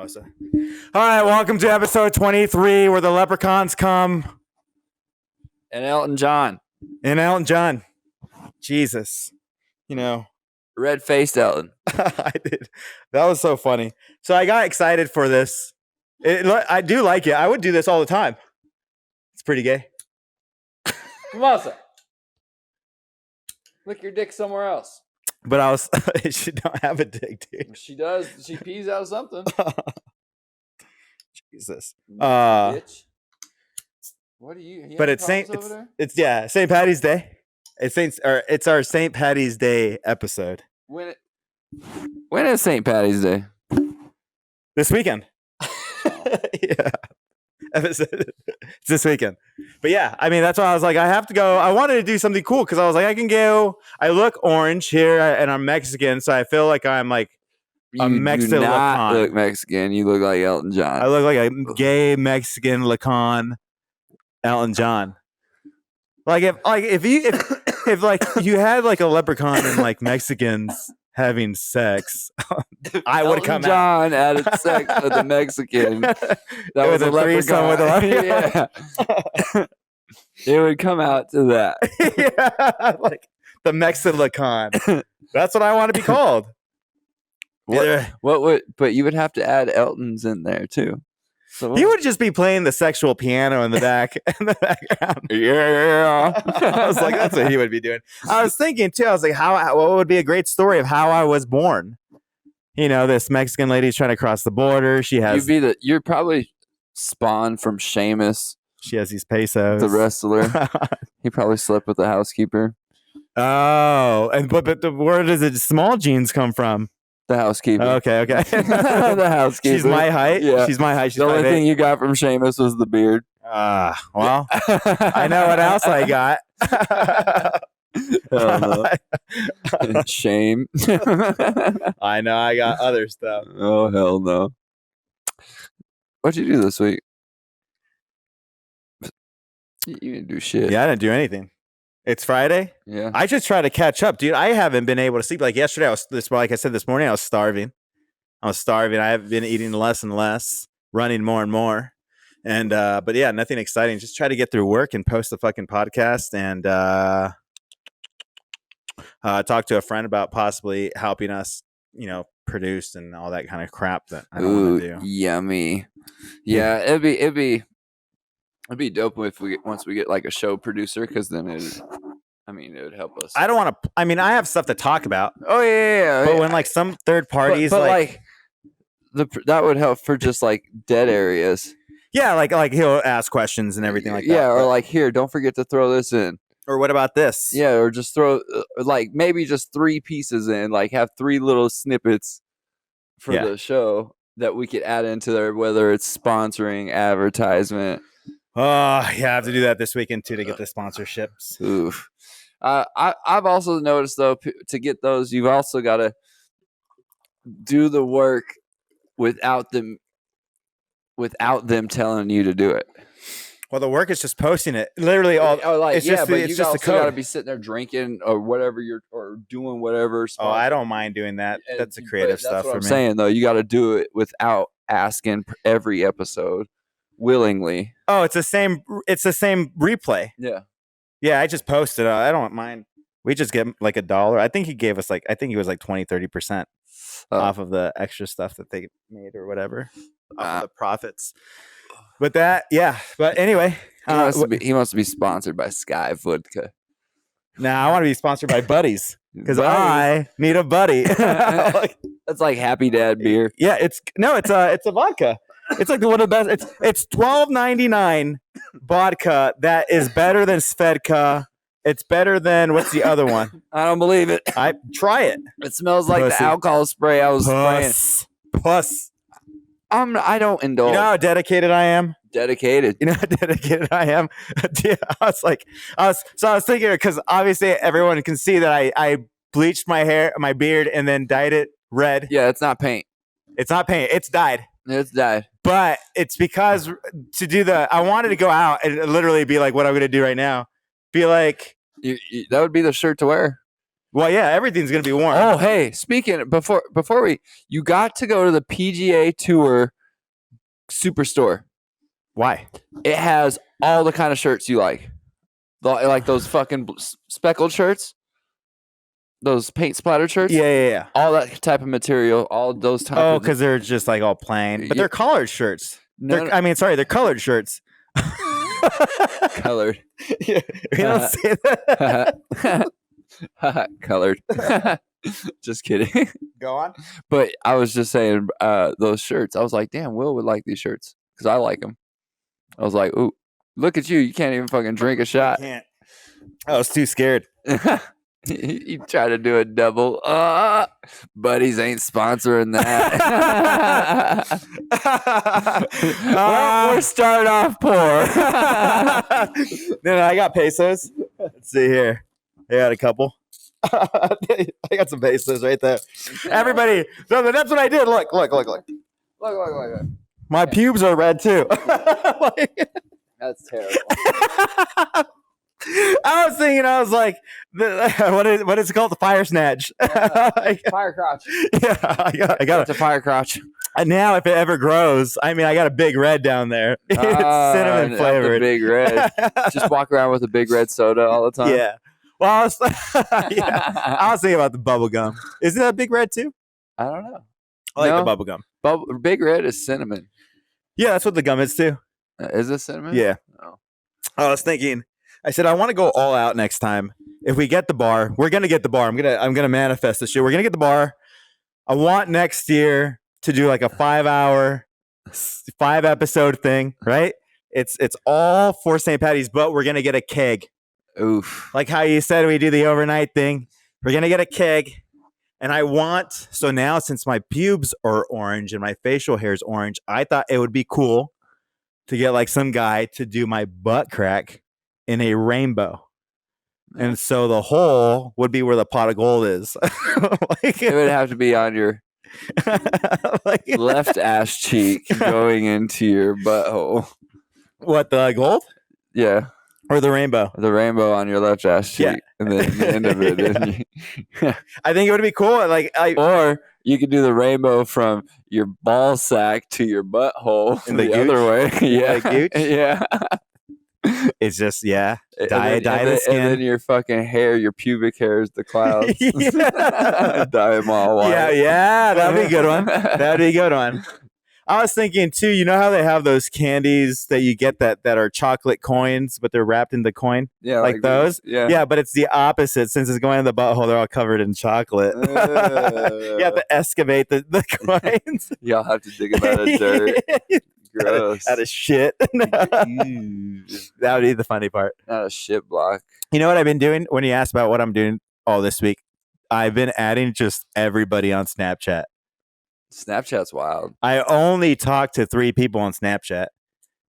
mimosa. All right, welcome to episode 23, where the leprechauns come. And Elton John. And Elton John. Jesus. Red-faced Elton. I did. That was so funny. So I got excited for this. I do like it. I would do this all the time. It's pretty gay. Mimosa. Lick your dick somewhere else. But I was, she don't have a dick, dude. She does. She pees out something. Jesus. Bitch. What do you? But it's St. Patty's Day. It's our St. Patty's Day episode. When is St. Patty's Day? This weekend. Yeah. Episode. It's this weekend. But yeah, I mean, that's why I was like, I have to go. I wanted to do something cool because I was like, I can go. I look orange here and I'm Mexican, so I feel like I'm like a Mexican. You do not look Mexican. You look like Elton John. I look like a gay Mexican Lacan Elton John. Like if you had like a leprechaun and like Mexicans having sex, I would come out. John had sex with a Mexican. That was a threesome with a leprechaun. Yeah. It would come out to that. Yeah, like the Mexi-lechaun. That's what I want to be called. But you would have to add Elton's in there too. So he would just be playing the sexual piano in the background. Yeah. I was like, that's what he would be doing. I was thinking too. I was like, what would be a great story of how I was born? This Mexican lady's trying to cross the border. She has. You're probably spawned from Sheamus. She has these pesos. The wrestler. He probably slept with the housekeeper. Oh, but where does it small jeans come from? The housekeeper. Okay. The housekeeper. She's my height. Yeah. She's my height. She's the only thing you got from Sheamus was the beard. Well, I know what else I got. Shame. I know I got other stuff. Oh, hell no. What'd you do this week? You didn't do shit. Yeah, I didn't do anything. It's Friday. Yeah. I just try to catch up, dude. I haven't been able to sleep. Like yesterday, like I said this morning, I was starving. I have been eating less and less, running more and more. And but yeah, nothing exciting. Just try to get through work and post the fucking podcast and talk to a friend about possibly helping us, produce and all that kind of crap that I don't want to do. Yummy. Yeah, it'd be dope if once we get like a show producer, because then it would help us. I don't want to. I mean, I have stuff to talk about. Oh yeah. But when like some third parties, but that would help for just like dead areas. Yeah, like he'll ask questions and everything like that. Yeah, or like, here, don't forget to throw this in. Or what about this? Yeah, or just throw like maybe just 3 pieces in, like have 3 little snippets for the show that we could add into there, whether it's sponsoring, advertisement. Oh, yeah, I have to do that this weekend too to get the sponsorships. Oof. I've also noticed though, to get those, you've also got to do the work without them telling you to do it. Well, the work is just posting it. Literally all. But you also got to be sitting there drinking or whatever or doing whatever. Oh, I don't mind doing that. That's the creative stuff for me. I'm saying though, you got to do it without asking every episode willingly. Oh, it's the same replay. Yeah. Yeah, I just posted. I don't mind. We just get like $1. I think he gave us he was like 20-30% off of the extra stuff that they made or whatever. Off of the profits. But but anyway, he wants to be sponsored by Sky Vodka. Nah, I want to be sponsored by Buddies because I need a buddy. That's like Happy Dad beer. Yeah, it's a vodka. It's like one of the best. It's $12.99 vodka that is better than Svedka. It's better than what's the other one? I don't believe it. I try it. It smells like the alcohol spray I was spraying. Plus. I don't indulge. You know how dedicated I am? Dedicated. You know how dedicated I am? I was thinking, because obviously everyone can see that I bleached my beard and then dyed it red. Yeah, it's not paint. It's not paint. It's dyed. It's dyed. But it's because I wanted to go out and literally be like what I'm going to do right now. Be like. That would be the shirt to wear. Well, yeah, everything's gonna be warm. Oh, hey, speaking before you got to go to the PGA Tour Superstore. Why? It has all the kind of shirts you like. Like those fucking speckled shirts, those paint splattered shirts. Yeah. All that type of material, all those type. Oh, because they're just like all plain, but they're collared shirts. They're colored shirts. Colored. Yeah, we don't say that. Colored. Just kidding. Go on. But I was just saying, those shirts. I was like, damn, Will would like these shirts because I like them. I was like, ooh, look at you. You can't even fucking drink a shot. I can't. I was too scared. You try to do a double. Buddies ain't sponsoring that. We're starting off poor. No, I got pesos. Let's see here. I got a couple. I got some pesos right there. Everybody, no, that's what I did. Look. Look. My pubes are red too. That's terrible. I was thinking, I was like, what is it called? The fire snatch. Fire crotch. Yeah, I got It's a fire crotch. And now, if it ever grows, I mean, I got a big red down there. It's cinnamon flavored. Big red. Just walk around with a big red soda all the time. Yeah. Well, I was thinking about the bubble gum. Isn't that big red too? I don't know. I like the bubble gum. Big red is cinnamon. Yeah, that's what the gum is too. Is it cinnamon? Yeah. Oh. I was thinking. I said I want to go all out next time. If we get the bar, we're gonna get the bar. I'm gonna manifest this shit. We're gonna get the bar. I want next year to do like a 5 episode thing, right? It's all for St. Patty's, but we're gonna get a keg. Oof. Like how you said we do the overnight thing. We're gonna get a keg. And so now since my pubes are orange and my facial hair is orange, I thought it would be cool to get like some guy to do my butt crack in a rainbow. And so the hole would be where the pot of gold is. It would have to be on your left ass cheek going into your butthole. What, the gold? Yeah. Or the rainbow? The rainbow on your left ass cheek. Yeah. And then the end of it. I think it would be cool. Or you could do the rainbow from your ball sack to your butthole in the other way. Yeah. Gooch? Yeah. It's just, dye the skin. And then your fucking hair, your pubic hair is the clouds. Dye them all white. Yeah, that'd be a good one. I was thinking too, you know how they have those candies that you get that are chocolate coins, but they're wrapped in the coin? Yeah. Like those? Yeah, but it's the opposite. Since it's going in the butthole, they're all covered in chocolate. You have to excavate the coins. Y'all have to dig them out of dirt. Gross. Out of shit. That would be the funny part. Not a shit block. You know what I've been doing? When you asked about what I'm doing all this week, I've been adding just everybody on Snapchat. Snapchat's wild. I only talk to 3 people on Snapchat,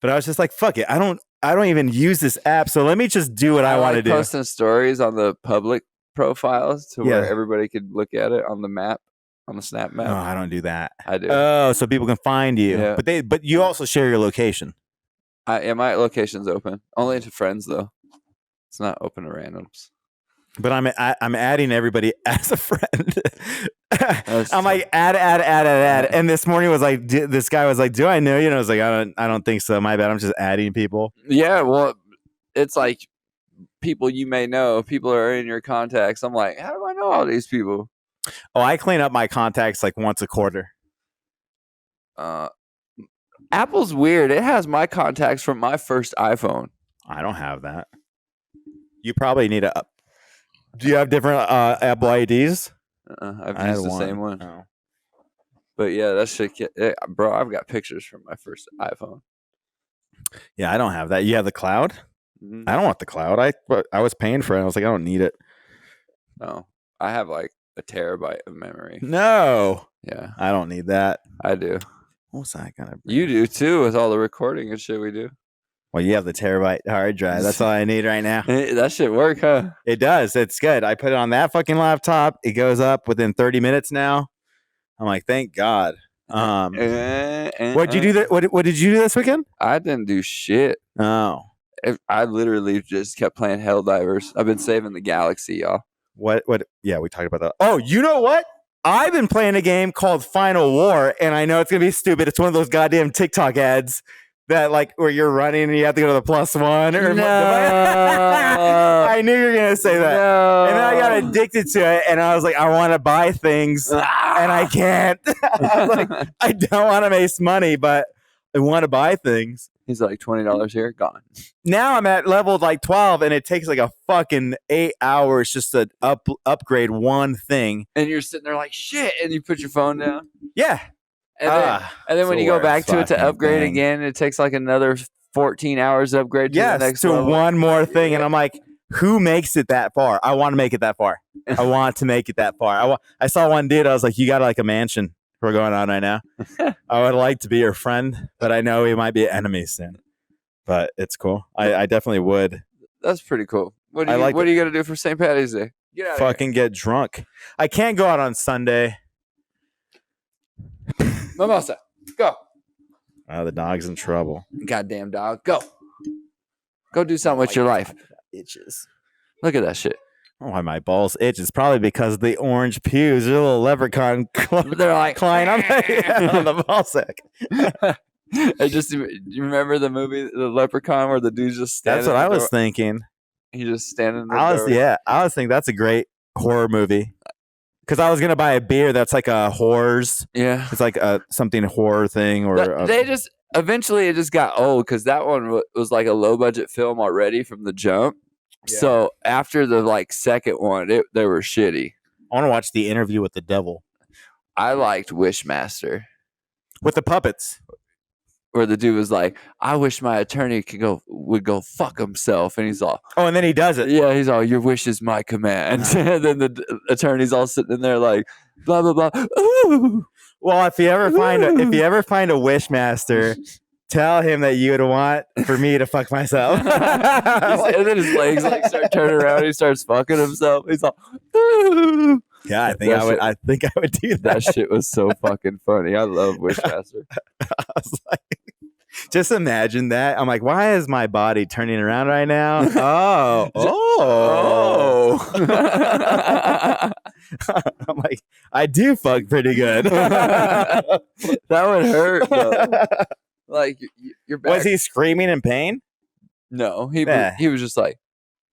but I was just like, fuck it. I don't even use this app, so let me just do what I want to do. Posting stories on the public profiles to where everybody could look at it on the map, on the Snap map. No, I don't do that. I do. Oh, so people can find you. Yeah. But you also share your location. My location's open. Only to friends though. It's not open to randoms. But I'm adding everybody as a friend. I'm like add. And this morning was like, this guy was like, "Do I know you?" And I was like, "I don't think so. My bad. I'm just adding people." Yeah, well, it's like people you may know. People are in your contacts. I'm like, how do I know all these people? Oh, I clean up my contacts like once a quarter. Apple's weird. It has my contacts from my first iPhone. I don't have that. You probably need a. Do you have different Apple IDs? I've used the same one. Oh. But yeah, that shit, bro. I've got pictures from my first iPhone. Yeah, I don't have that. You have the cloud? Mm-hmm. I don't want the cloud. I was paying for it. I was like, I don't need it. No, I have like a terabyte of memory. No. Yeah, I don't need that. I do. What's that gonna bring? You do too, with all the recording and shit we do. Well, you have the terabyte hard drive. That's all I need right now. That shit work, huh? It does. It's good. I put it on that fucking laptop. It goes up within 30 minutes now. I'm like, thank God. What did you do? What did you do this weekend? I didn't do shit. Oh, I literally just kept playing Helldivers. I've been saving the galaxy, y'all. What? Yeah, we talked about that. Oh, you know what? I've been playing a game called Final War, and I know it's gonna be stupid. It's one of those goddamn TikTok ads that like where you're running and you have to go to the +1 or No. I knew you were gonna say that. No. And then I got addicted to it, and I was like, I want to buy things, and I can't. I was like, I don't want to waste money, but I want to buy things. He's like $20 here, gone. Now I'm at level like 12, and it takes like a fucking 8 hours just to upgrade one thing. And you're sitting there like shit, and you put your phone down. Yeah. And then when you go back to it to upgrade again, it takes like another 14 hours to upgrade to the next level. One more thing, and I'm like, who makes it that far? I want to make it that far. I want to make it that far. I saw one dude. I was like, you got like a mansion. We're going on right now. I would like to be your friend, but I know we might be enemies soon. But it's cool. I definitely would. That's pretty cool. What are you going to do for St. Patty's Day? Fucking get drunk. I can't go out on Sunday. Mimosa, go. Oh, the dog's in trouble. Goddamn dog, go. Go do something with your life. Itches. Look at that shit. Oh, why my balls itch? It's probably because of the orange pews. There's a little leprechaun they're like climb on the ball sack. You remember the movie The Leprechaun where the dude's just standing? That's what I was thinking. He's just standing there. I was thinking that's a great horror movie. Because I was gonna buy a beer that's like a horrors. Yeah, it's like a something horror thing or. Eventually it just got old because that one was like a low budget film already from the jump. Yeah. So after the like second one, they were shitty. I want to watch The Interview with the Devil. I liked Wishmaster with the puppets. Where the dude was like, I wish my attorney would go fuck himself. And he's all, oh, and then he does it. Yeah, he's all, your wish is my command. And then the attorney's all sitting in there like, blah, blah, blah. Ooh. Well, if you ever find a Wishmaster, tell him that you would want for me to fuck myself. And then his legs like start turning around. He starts fucking himself. He's all, ooh. Yeah, I think I would do that. That shit was so fucking funny. I love Wishmaster. I was like, just imagine that. I'm like, why is my body turning around right now? Oh. I'm like, I do fuck pretty good. That would hurt, though. Like, your back. Was he screaming in pain? No, he was just like,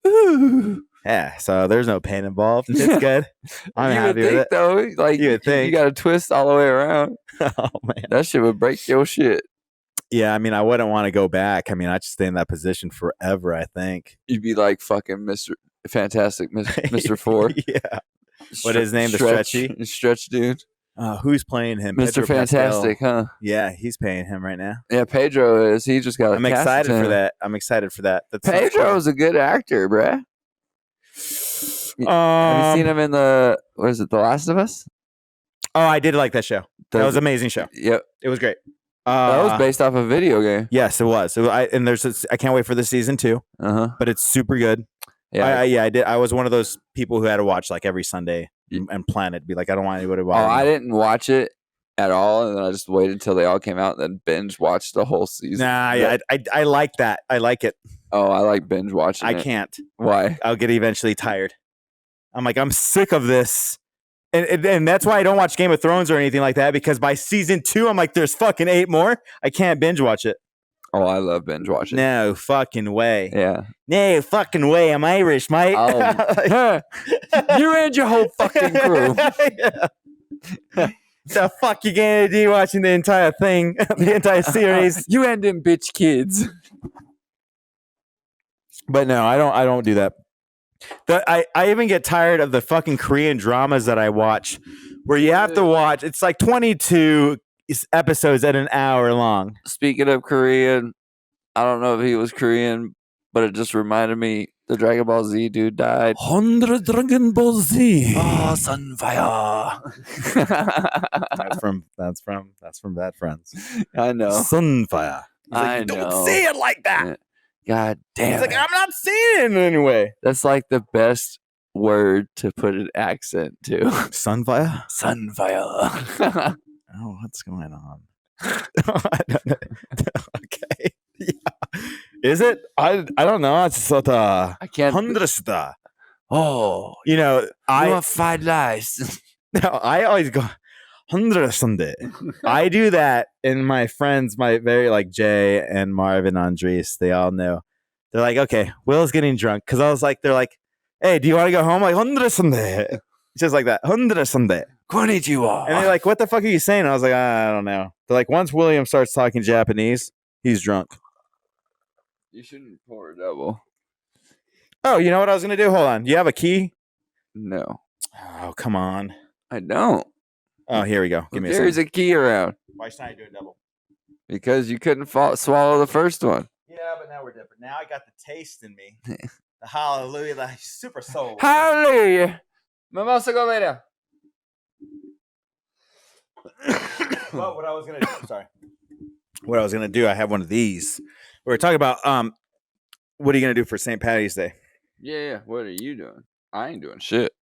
ooh. Yeah, so there's no pain involved. It's good. I'm happy with it. Though, like you would think, you got to twist all the way around. Oh man, that shit would break your shit. Yeah, I mean, I wouldn't want to go back. I mean, I'd stay in that position forever. I think you'd be like fucking Mr. Fantastic, Mr. Four. Yeah, what is his name? The stretch dude. Who's playing him? Mr. Fantastic, huh? Yeah, he's paying him right now. Yeah, Pedro is. He just got. I'm excited for that. I'm excited for that. Pedro's a good actor, bruh. Have you seen him in The Last of Us? Oh, I did like that show. That was an amazing show. Yep, it was great. That was based off a video game. Yes, it was. I can't wait for the season 2. But it's super good. Yeah, I did. I was one of those people who had to watch like every Sunday and plan it. Be like, I don't want anybody to watch. Oh, I didn't watch it at all, and then I just waited until they all came out, and then binge watched the whole season. Nah, yeah, I like that. I like it. Oh, I like binge watching. I can't. Why? I'll get eventually tired. I'm like, I'm sick of this. And that's why I don't watch Game of Thrones or anything like that, because by season 2, I'm like, there's fucking 8 more. I can't binge watch it. Oh, I love binge watching. No fucking way. Yeah. No fucking way. I'm Irish, mate. Oh. You and your whole fucking crew. The fuck you gonna do watching the entire thing, the entire series? You and them bitch kids. But no, I don't do that. I even get tired of the fucking Korean dramas that I watch, where you have to watch. It's like 22 episodes at an hour long. Speaking of Korean, I don't know if he was Korean, but it just reminded me the Dragon Ball Z dude died. 100 Dragon Ball Z. Oh, Sunfire. That's from Bad Friends. I know. Sunfire. I know. Don't say it like that. God damn. He's like, I'm not saying it in any way. That's like the best word to put an accent to. Sunfire? Sunfire. Oh, what's going on? Okay. Yeah. Is it? I don't know. It's sort of I can't. 100. Oh, You know, you I want fried rice? no, I always go 100 Sunday. I do that, and my friends, my very like Jay and Marvin Andres, they all know. They're like, okay, Will's getting drunk because I was like, they're like, hey, do you want to go home? Like 100 Sunday, just like that, 100 Sunday. Konnichiwa. And they're like, what the fuck are you saying? I was like, I don't know. They're like, once William starts talking Japanese, he's drunk. You shouldn't pour a double. Oh, you know what I was gonna do? Hold on. Do you have a key? No, Oh, come on. I don't. Oh, here we go. Give me a There's second. a key around Why should I do a double? because you couldn't swallow the first one. Yeah, but now we're different. Now I got the taste in me. The hallelujah, the super soul. Hallelujah. Vamos a comer. Well, what I was gonna do, sorry. What I was gonna do, I have one of these. We were talking about what are you gonna do for St. Patty's Day? Yeah. What are you doing? I ain't doing shit.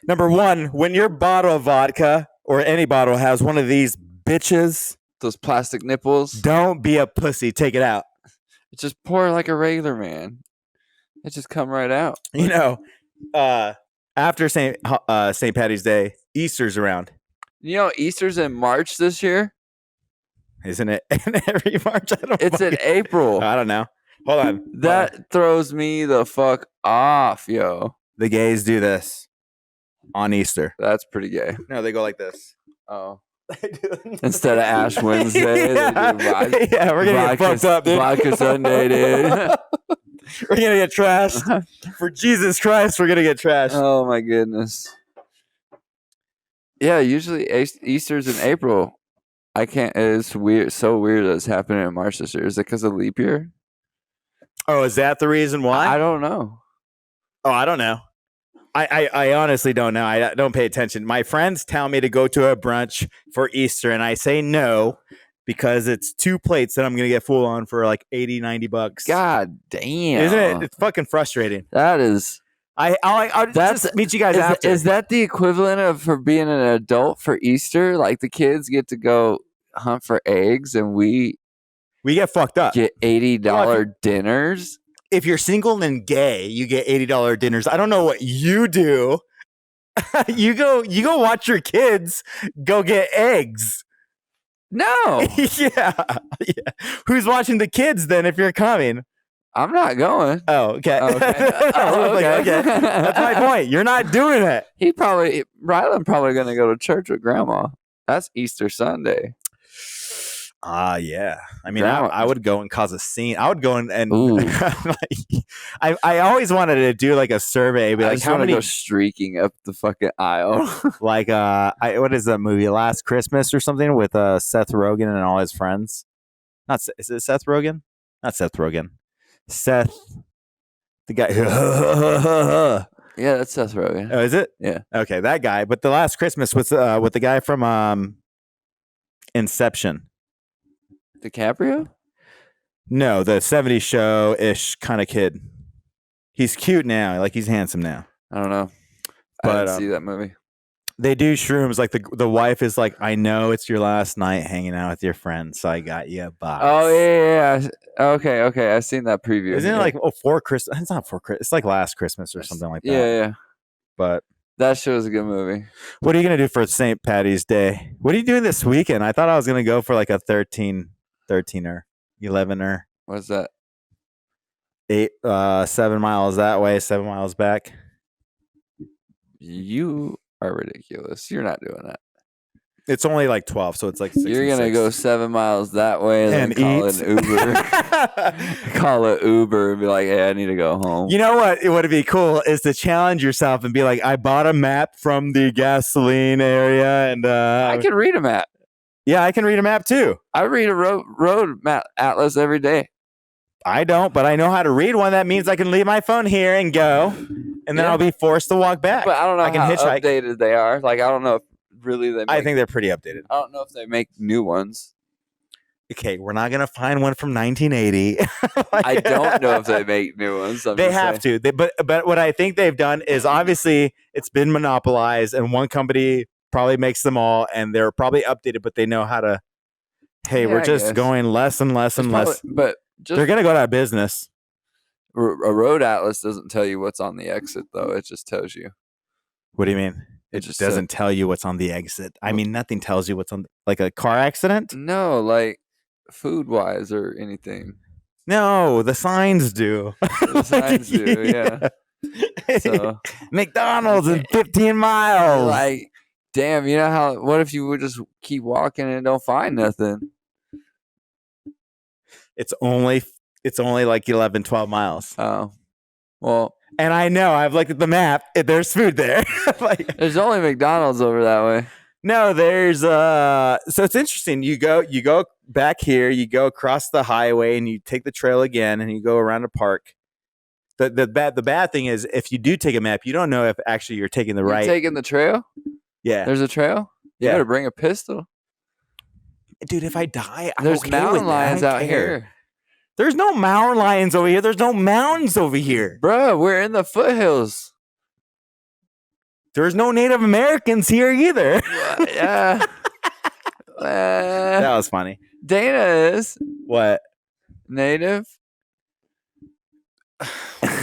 Number one, when your bottle of vodka or any bottle has one of these bitches, Those plastic nipples. don't be a pussy. Take it out. Just pour like a regular man. It just come right out. You know, after St. Patty's Day, Easter's around, You know, Easter's in March this year. isn't it? Every March, I don't. It's in April. I don't know. Hold on. That throws me the fuck off, yo. The gays do this on Easter. That's pretty gay. No, they go like this. Oh. Instead of Ash Wednesday, yeah. they do vodka, Yeah, we're gonna get fucked up, dude. Vodka Sunday, dude. We're gonna get trashed. For Jesus Christ, we're gonna get trashed. Oh my goodness. Yeah, usually Easter's in April. I can't. It's weird. So weird that it's happening in March this year. Is it because of leap year? Oh, is that the reason why? I don't know. Oh, I don't know. I honestly don't know. I don't pay attention. My friends tell me to go to a brunch for Easter, and I say no because it's 2 plates that I'm going to get full on for like $80-$90. God damn. Isn't it? It's fucking frustrating. That is. I'll just meet you guys after. Is that the equivalent of for being an adult for Easter? Like the kids get to go hunt for eggs and we get fucked up. get $80 dinners? If you're single and gay, you get $80 dinners. I don't know what you do. you go watch your kids go get eggs. No. yeah. Who's watching the kids then if you're coming? I'm not going. Oh, okay. Okay. Okay. That's my point. You're not doing it. Rylan probably going to go to church with grandma. That's Easter Sunday. Yeah. I mean, Grandma. I would go and cause a scene. I would go and Ooh. I always wanted to do like a survey, be I like just how want to many go streaking up the fucking aisle. like what is that movie? Last Christmas or something with Seth Rogen and all his friends. Is it Seth Rogen? Not Seth Rogen. Seth, the guy. Yeah, that's Seth Rogen. Oh, is it? Yeah. Okay, that guy. But the Last Christmas was with the guy from Inception. DiCaprio? No, the 70s show-ish kind of kid. He's cute now. Like, he's handsome now. I don't know. But, I didn't see that movie. They do shrooms. Like, the wife is like, I know it's your last night hanging out with your friends, so I got you a box. Oh, yeah. Okay. I've seen that preview. Isn't it like, for Christmas? It's not for Christmas. It's like Last Christmas or something like that. Yeah. But that show is a good movie. what are you going to do for St. Patty's Day? What are you doing this weekend? I thought I was going to go for like a 13er, 11er. What's that? 7 miles that way, 7 miles back. You are ridiculous. You're not doing that. It's only like 12, so it's like 6 You're gonna go 7 miles that way and then call eat. an Uber. Call it Uber and be like, "Hey, I need to go home." You know what? It would be cool is to challenge yourself and be like, I bought a map from the gasoline area, and I can read a map. Yeah, I can read a map too. I read a road map atlas every day. I don't, but I know how to read one. That means I can leave my phone here and go, and then I'll be forced to walk back. But I don't know I can how hitchhike. updated they are. Like, I don't know if really they. I think they're pretty updated. I don't know if they make new ones. Okay, we're not gonna find one from 1980. I don't know if they make new ones. They have to. But what I think they've done is obviously it's been monopolized, and one company probably makes them all, and they're probably updated, but they know how to. Hey, Yeah, we're I just guess. going less and less and less. But just They're gonna go out of business. A road atlas doesn't tell you what's on the exit, though. It just tells you. What do you mean? It It just doesn't tell you what's on the exit. I mean, nothing tells you what's on, like a car accident. No, like food wise or anything. No, the signs do. The signs do, yeah. So McDonald's in 15 miles. like, damn, you know how? What if you would just keep walking and don't find nothing? It's only like 11, 12 miles. Oh, well. And I know I've looked at the map. There's food there. Like, there's only McDonald's over that way. No, there's so it's interesting. You go back here, you go across the highway, and you take the trail again, and you go around a park. The bad thing is if you do take a map, you don't know if actually you're taking the right. Taking the trail? Yeah. There's a trail? You better bring a pistol. Dude, if I die, there's okay mountain with lions out care. here. There's no mountain lions over here. There's no mountains over here. Bro, we're in the foothills. There's no Native Americans here either. Yeah. That was funny. Dana is. What? Native?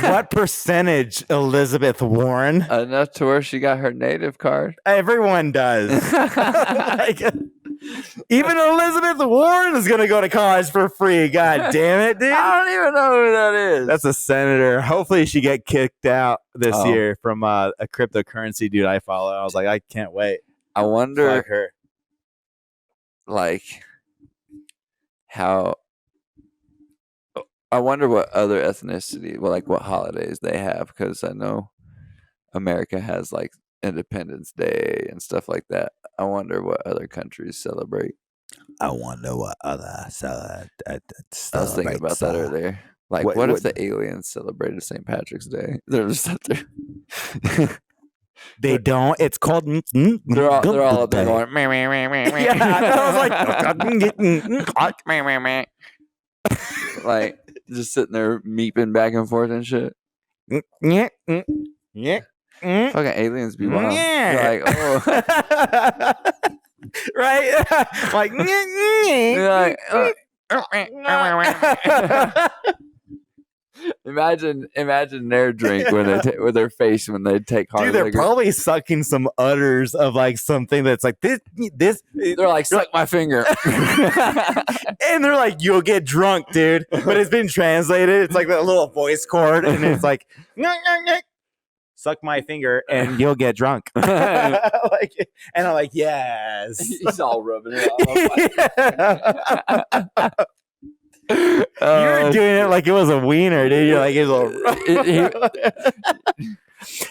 What percentage, Elizabeth Warren? Enough to where she got her native card. Everyone does. Like, even Elizabeth Warren is going to go to college for free. God damn it, dude. I don't even know who that is. That's a senator. Hopefully she get kicked out this year from a cryptocurrency dude I follow. I was like, I can't wait. I wonder, fuck her. Like, how... I wonder what other ethnicity, well, like what holidays they have, because I know America has like Independence Day and stuff like that. I wonder what other countries celebrate. I wonder what other I was thinking about that earlier. Like, what if the aliens celebrated St. Patrick's Day? They're just up there. They don't. It's called. They're all up there going. Yeah, I was like, like just sitting there meeping back and forth and shit. Yeah. Fucking aliens be wild. Yeah. Like, oh. Right? Like, imagine their drink when they with their face when they take hard. Dude, they're probably sucking some udders of like something that's like this. They're like, suck my finger. And they're like, you'll get drunk, dude. But it's been translated. It's like that little voice chord, and it's like, suck my finger and you'll get drunk. Like, and I'm like, yes. He's all rubbing it off. You're doing it like it was a wiener, dude. You're like,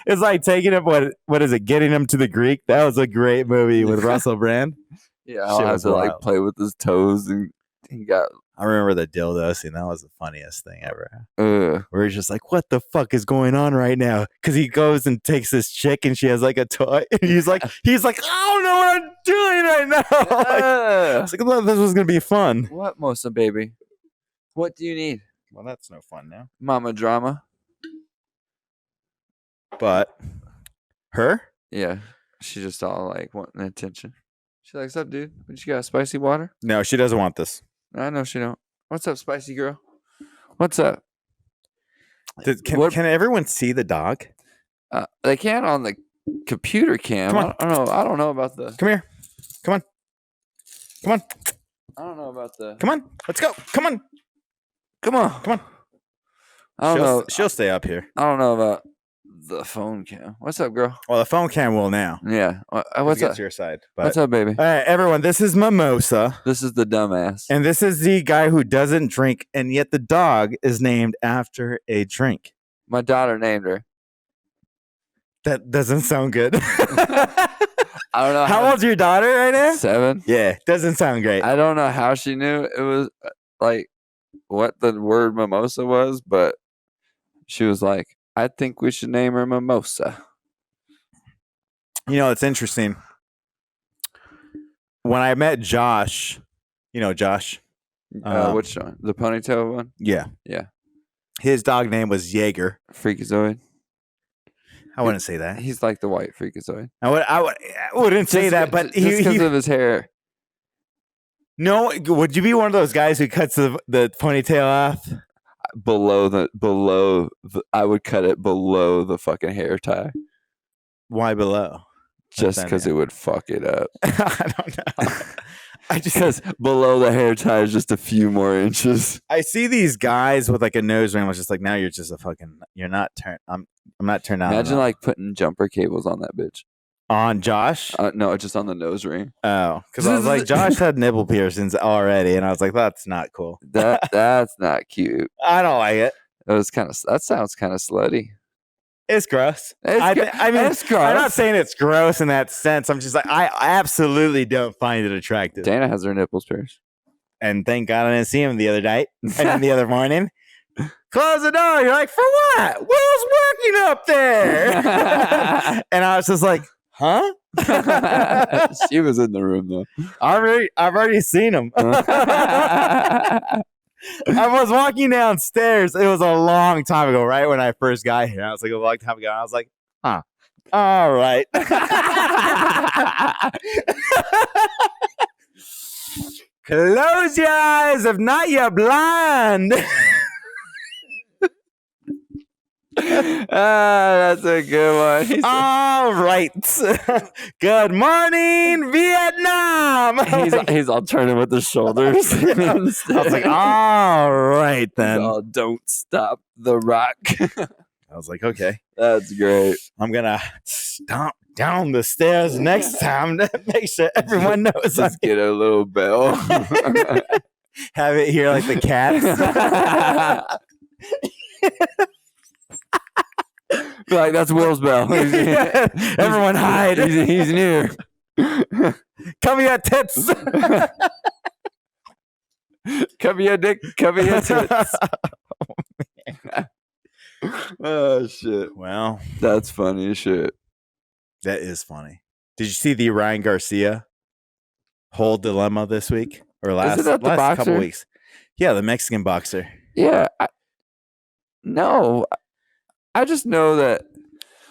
it's like taking him. What is it? Getting him to the Greek. That was a great movie with Russell Brand. Yeah, I'll have to like play with his toes, and he got. I remember the dildo scene. That was the funniest thing ever. Where he's just like, "What the fuck is going on right now?" Because he goes and takes this chick, and she has like a toy, and he's like, "I don't know what I'm doing right now." It's like, "Well, this was gonna be fun." What, Mosa baby? What do you need? Well, that's no fun now. Mama drama. But her? Yeah, she's just all like wanting attention. She's like, "What's up, dude? What you got? Spicy water?" No, she doesn't want this. I know she don't. What's up, spicy girl? What's up? Can everyone see the dog? They can on the computer cam. Come on. I don't know about the. Come here. Come on. Come on. I don't know about the. Come on. Let's go. Come on. Come on. Come on. I don't know. She'll stay up here. I don't know about the phone cam. What's up, girl? Well, the phone cam will now. Yeah. What's up? To your side. But, what's up, baby? All right, everyone. This is Mimosa. This is the dumbass. And this is the guy who doesn't drink, and yet the dog is named after a drink. My daughter named her. That doesn't sound good. I don't know. How old's your daughter right now? 7. Yeah, doesn't sound great. I don't know how she knew it was like what the word mimosa was, but she was like, I think we should name her Mimosa. You know, it's interesting. When I met Josh, you know Josh? Which one? The ponytail one? Yeah. Yeah. His dog name was Jaeger. Freakazoid. I wouldn't say that. He's like the white Freakazoid. I wouldn't say that, but just because of his hair. No, would you be one of those guys who cuts the ponytail off? below the. I would cut it below the fucking hair tie, Why below? just because it would fuck it up. I don't know. Because below the hair tie is just a few more inches. I see these guys with like a nose ring. I was just like, now you're just a fucking. You're not turned. I'm not turned on. Imagine like putting jumper cables on that bitch. On Josh? No, just on the nose ring. Oh, because I was like, Josh had nipple piercings already, and I was like, that's not cool. That's not cute. I don't like it. That sounds kind of slutty. It's gross. I mean, it's gross. I'm not saying it's gross in that sense. I'm just like, I absolutely don't find it attractive. Dana has her nipples pierced. And thank God I didn't see him the other night. And then the other morning, close the door. You're like, for what? Will's working up there. And I was just like, huh? She was in the room though. I've already seen him. I was walking downstairs. It was a long time ago, right when I first got here. I was like a long time ago. I was like, huh. All right. Close your eyes, if not, you're blind. That's a good one. All right. Good morning, Vietnam. He's all turning with his shoulders. I was like, all right then. Don't stop the rock. I was like, okay. That's great. I'm going to stomp down the stairs next time to make sure everyone knows. Just get a little bell. Have it here like the cats. Like, that's Will's bell. Everyone hide. He's near. Cover your tits. Cover your dick. Cover your tits. Oh, shit. Well, that's funny as shit. That is funny. Did you see the Ryan Garcia whole dilemma this week? Or last couple weeks? Yeah, the Mexican boxer. Yeah. No. I just know that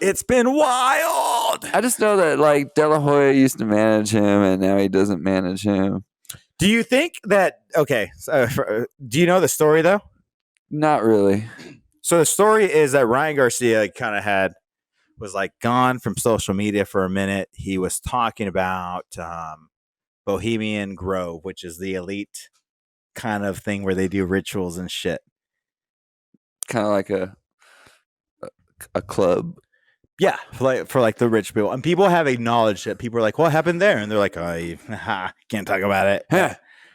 it's been wild. I just know that like De La Hoya used to manage him and now he doesn't manage him. Do you think that, okay, do you know the story though? Not really. So the story is that Ryan Garcia kind of was like gone from social media for a minute. He was talking about Bohemian Grove, which is the elite kind of thing where they do rituals and shit. Kind of like a club. Yeah, for like the rich people. And people have acknowledged it. People are like, what happened there? And they're like, can't talk about it.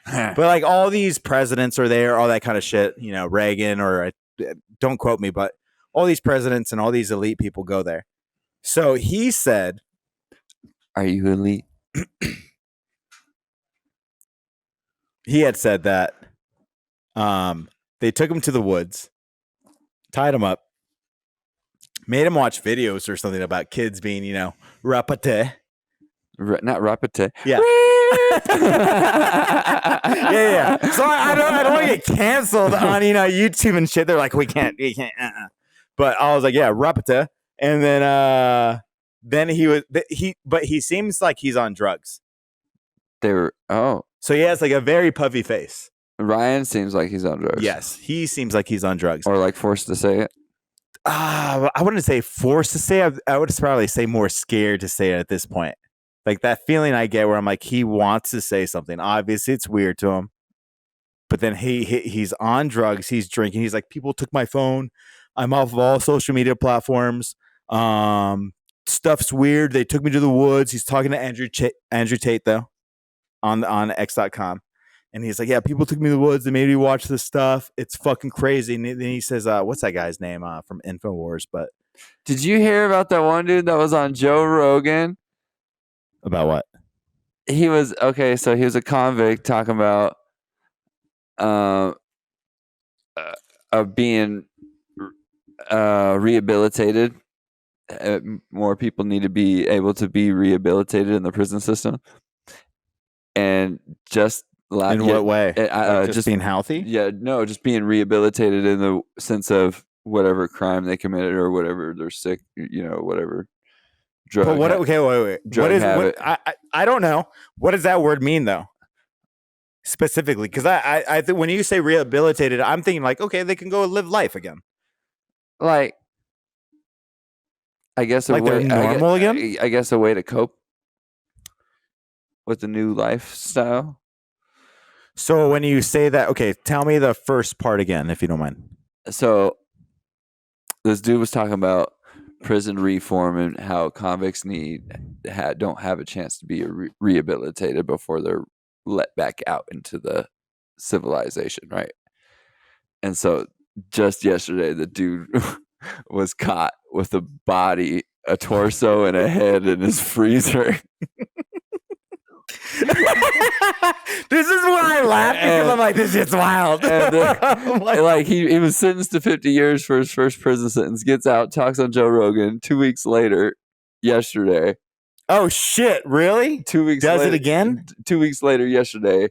But like all these presidents are there, all that kind of shit. You know, Reagan or don't quote me, but all these presidents and all these elite people go there. So he said, are you elite? He had said that they took him to the woods, tied him up, made him watch videos or something about kids being, rapate. Not rapate. Yeah. yeah. So I don't want to get canceled on, YouTube and shit. They're like, we can't. But I was like, yeah, rapate. And then he seems like he's on drugs. So he has like a very puffy face. Ryan seems like he's on drugs. Yes, he seems like he's on drugs. Or like forced to say it. I wouldn't say forced to say it. I would probably say more scared to say it at this point. Like that feeling I get where I'm like, he wants to say something. Obviously, it's weird to him. But then he's on drugs. He's drinking. He's like, people took my phone. I'm off of all social media platforms. Stuff's weird. They took me to the woods. He's talking to Andrew Tate, though, on X.com. And he's like, yeah, people took me to the woods. They made me watch this stuff. It's fucking crazy. And then he says, what's that guy's name from InfoWars? But did you hear about that one dude that was on Joe Rogan? About what? He was so he was a convict talking about being rehabilitated. More people need to be able to be rehabilitated in the prison system. And just in what way? Just being healthy? Yeah, no, just being rehabilitated in the sense of whatever crime they committed or whatever they're sick, whatever. Drug. But wait. What is? I don't know. What does that word mean though? specifically? Because I think when you say rehabilitated, I'm thinking like, okay, they can go live life again. Like, I guess Like they're normal again? I guess a way to cope with the new lifestyle. So when you say that, okay, tell me the first part again, if you don't mind. So this dude was talking about prison reform and how convicts don't have a chance to be rehabilitated before they're let back out into the civilization, right? And so just yesterday, the dude was caught with a body, a torso, and a head in his freezer. This is why I laugh because I'm like, this shit's wild. Like he was sentenced to 50 years for his first prison sentence, gets out, talks on Joe Rogan. 2 weeks later, yesterday. Oh shit, really? 2 weeks Does later, it again? 2 weeks later, yesterday,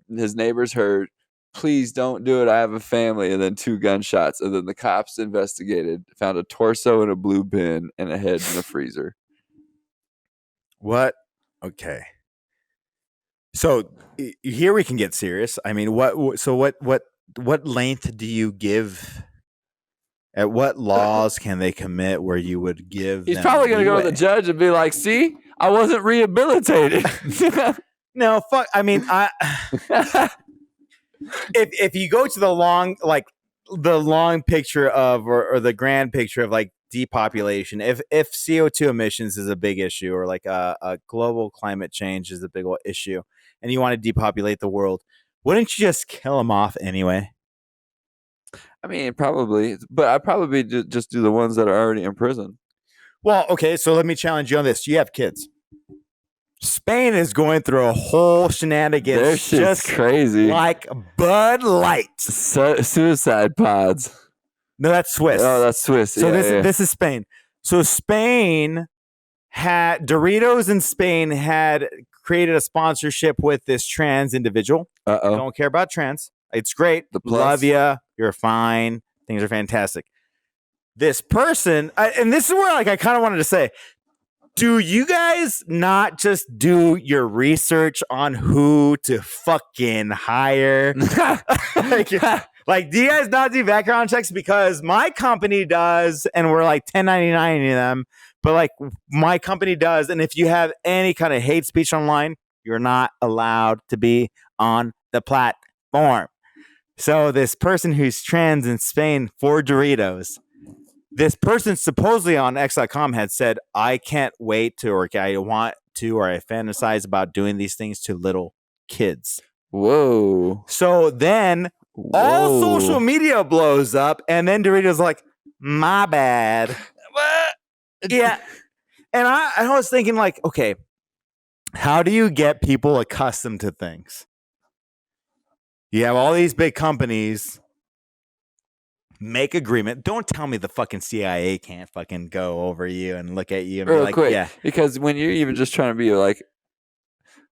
his neighbors heard, please don't do it, I have a family, and then 2 gunshots. And then the cops investigated, found a torso in a blue bin and a head in a freezer. What? Okay. So here we can get serious. I mean, what length do you give? At what laws can they commit where you would give? He's probably going to go to the judge and be like, "See, I wasn't rehabilitated." No, fuck. I mean, if you go to the long picture of or the grand picture of like depopulation, if CO2 emissions is a big issue or like a global climate change is a big issue, and you want to depopulate the world, wouldn't you just kill them off anyway? I mean, probably, but I'd probably just do the ones that are already in prison. Well, okay, so let me challenge you on this. You have kids. Spain is going through a whole shenanigans. Their shit's just crazy. Like Bud Light. Suicide pods. No, that's Swiss. Oh, that's Swiss. So this is Spain. So Spain had Doritos in Spain had created a sponsorship with this trans individual. Don't care about trans. It's great. Love you. You're fine. Things are fantastic. This person, and this is where like I kind of wanted to say, do you guys not just do your research on who to fucking hire? like, do you guys not do background checks? Because my company does, and we're like 1099 in them, but like my company does. And if you have any kind of hate speech online, you're not allowed to be on the platform. So this person who's trans in Spain for Doritos, this person supposedly on X.com had said, I can't wait to, or I want to, or I fantasize about doing these things to little kids. Whoa. So then all social media blows up, and then Doritos like, my bad. What? Yeah. And I was thinking like, okay, how do you get people accustomed to things? You have all these big companies make agreement. Don't tell me the fucking CIA can't fucking go over you and look at you and be like, quick, yeah. Because when you're even just trying to be like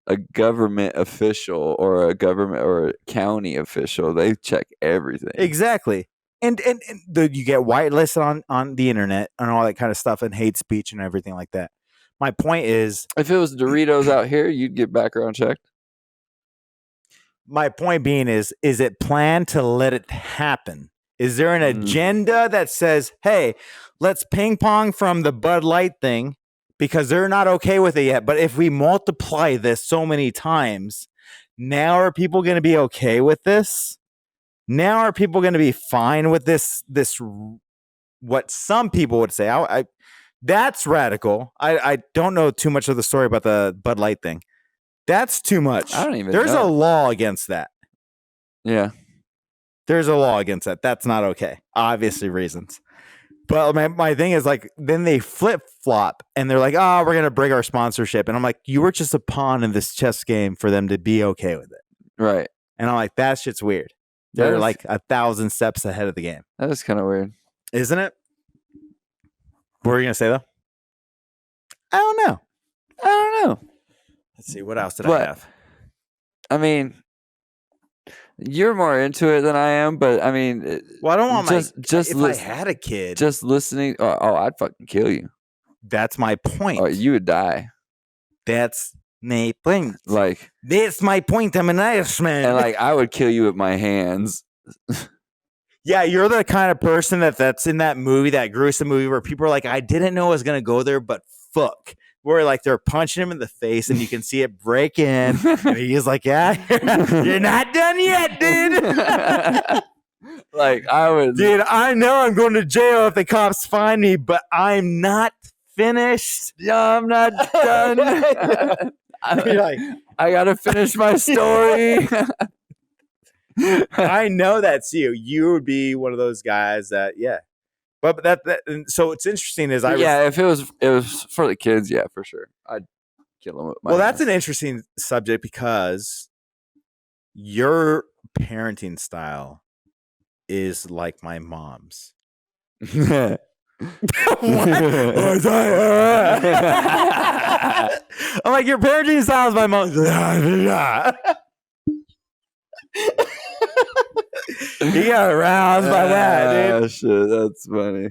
a government official or a government or a county official, they check everything. Exactly. And you get whitelisted on the internet and all that kind of stuff and hate speech and everything like that. My point is, if it was Doritos out here, you'd get background checked. My point being is it planned to let it happen? Is there an agenda that says, hey, let's ping pong from the Bud Light thing because they're not okay with it yet. But if we multiply this so many times, now are people going to be okay with this? Now are people going to be fine with this, what some people would say? That's radical. I don't know too much of the story about the Bud Light thing. That's too much. I don't even There's know. a law against that. Yeah. There's a law against that. That's not okay. Obviously reasons. But my thing is like, then they flip-flop and they're like, oh, we're going to break our sponsorship. And I'm like, you were just a pawn in this chess game for them to be okay with it. Right. And I'm like, that shit's weird. They're like 1,000 steps ahead of the game. That is kind of weird. Isn't it? What were you going to say though? I don't know. Let's see. What else did I have? I mean, you're more into it than I am, but I mean, well, I don't want just if I had a kid, just listening. Oh, I'd fucking kill you. That's my point. Oh, you would die. That's My point. Like, That's my point. I'm an Irishman. and like I would kill you with my hands. Yeah, you're the kind of person that's in that movie, that gruesome movie where people are like, I didn't know I was gonna go there, but fuck. Where like they're punching him in the face and you can see it break in, and he's like, "Yeah, you're not done yet, dude." Like I would, Dude, I know I'm going to jail if the cops find me, but I'm not finished. yeah, I'm not done. You're like, I gotta finish my story. I know that's you. You would be one of those guys that, yeah. But that and so it's interesting is yeah, if it was for the kids, yeah, for sure, I'd kill them with my. well, that's hands. an interesting subject because your parenting style is like my mom's. What? I'm like, your parenting style is my mom's. He got aroused by that, dude. Shit, that's funny.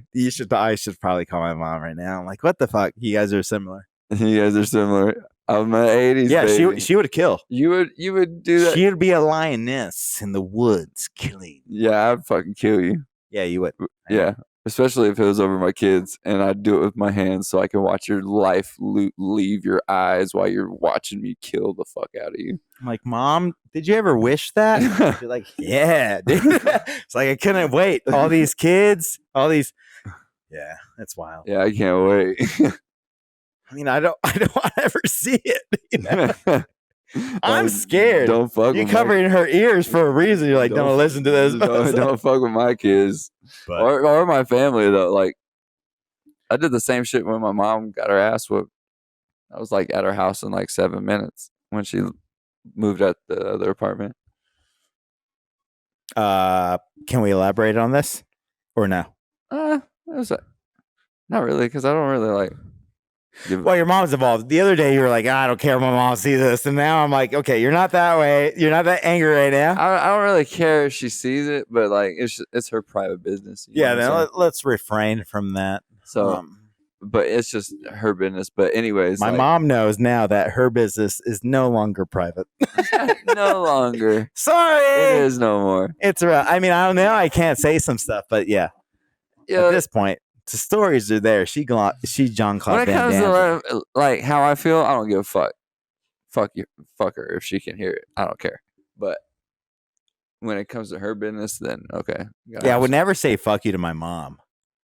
I should probably call my mom right now. I'm like, what the fuck? You guys are similar. You guys are similar. I'm an 80s. Yeah, baby. she would kill. You would do that. She'd be a lioness in the woods killing. Yeah, I'd fucking kill you. Yeah, you would. Yeah, especially if it was over my kids, and I'd do it with my hands so I can watch your life leave your eyes while you're watching me kill the fuck out of you. I'm like, Mom, did you ever wish that? You're like, yeah, dude. It's like I couldn't wait. All these kids, all these. Yeah, that's wild. Yeah, I can't wait. I mean, I don't want to ever see it. You know? I'm scared. Don't fuck. You're with covering her ears for a reason. You're like, don't listen to this. Don't fuck with my kids But, or my family though. Like, I did the same shit when my mom got her ass whooped. I was like at her house in like 7 minutes when she moved out the other apartment. can we elaborate on this or no? It was not really, because I don't really like. Well, your mom's involved. The other day, you were like, I don't care if my mom sees this. And now I'm like, okay, you're not that way. You're not that angry right now. I don't really care if she sees it, but like it's her private business. Yeah, then let's refrain from that. So, but it's just her business. But anyways, my mom knows now that her business is no longer private. No longer. Sorry, it is no more. It's I mean, I don't know. I can't say some stuff, but yeah. At this point, the stories are there. She John Claude. When it comes to like how I feel, I don't give a fuck. Fuck you, fuck her if she can hear it. I don't care. But when it comes to her business, then okay. Yeah, I would never say fuck you to my mom.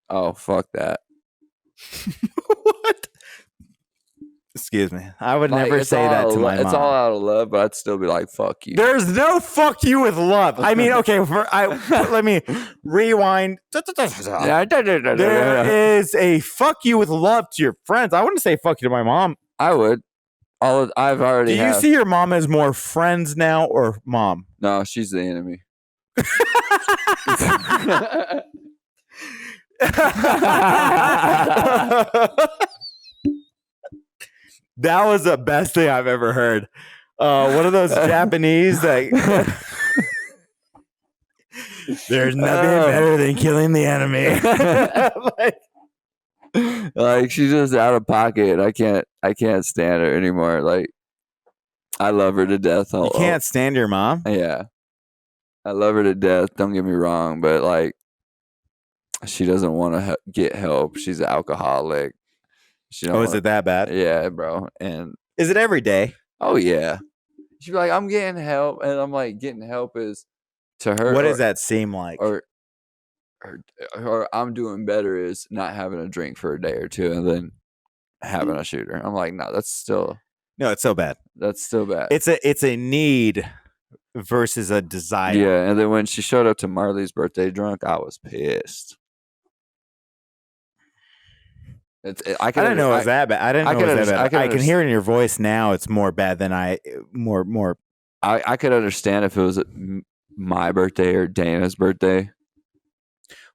Oh, fuck that. What? Excuse me. I would never say that to my mom. It's all out of love, but I'd still be like, fuck you. There's no fuck you with love. I mean, okay, let me rewind. There is a fuck you with love to your friends. I wouldn't say fuck you to my mom. I would. I've already. Do you see your mom as more friends now or mom? No, she's the enemy. That was the best thing I've ever heard. One of those Japanese like there's nothing better than killing the enemy. like she's just out of pocket. I can't stand her anymore. Like I love her to death. You can't stand your mom? Yeah. I love her to death. Don't get me wrong, but like she doesn't want to get help. She's an alcoholic. Is it that bad? Yeah, bro. And is it every day? Oh yeah. She'd be like, I'm getting help, and I'm like, getting help is to her. What does that seem like? Or I'm doing better is not having a drink for a day or two and then having a shooter. I'm like, no, that's still it's so bad. That's still bad. It's a need versus a desire. Yeah, and then when she showed up to Marley's birthday drunk, I was pissed. I didn't know it was that bad. I didn't know it was that bad. I can hear in your voice now it's more bad than more. I could understand if it was my birthday or Dana's birthday.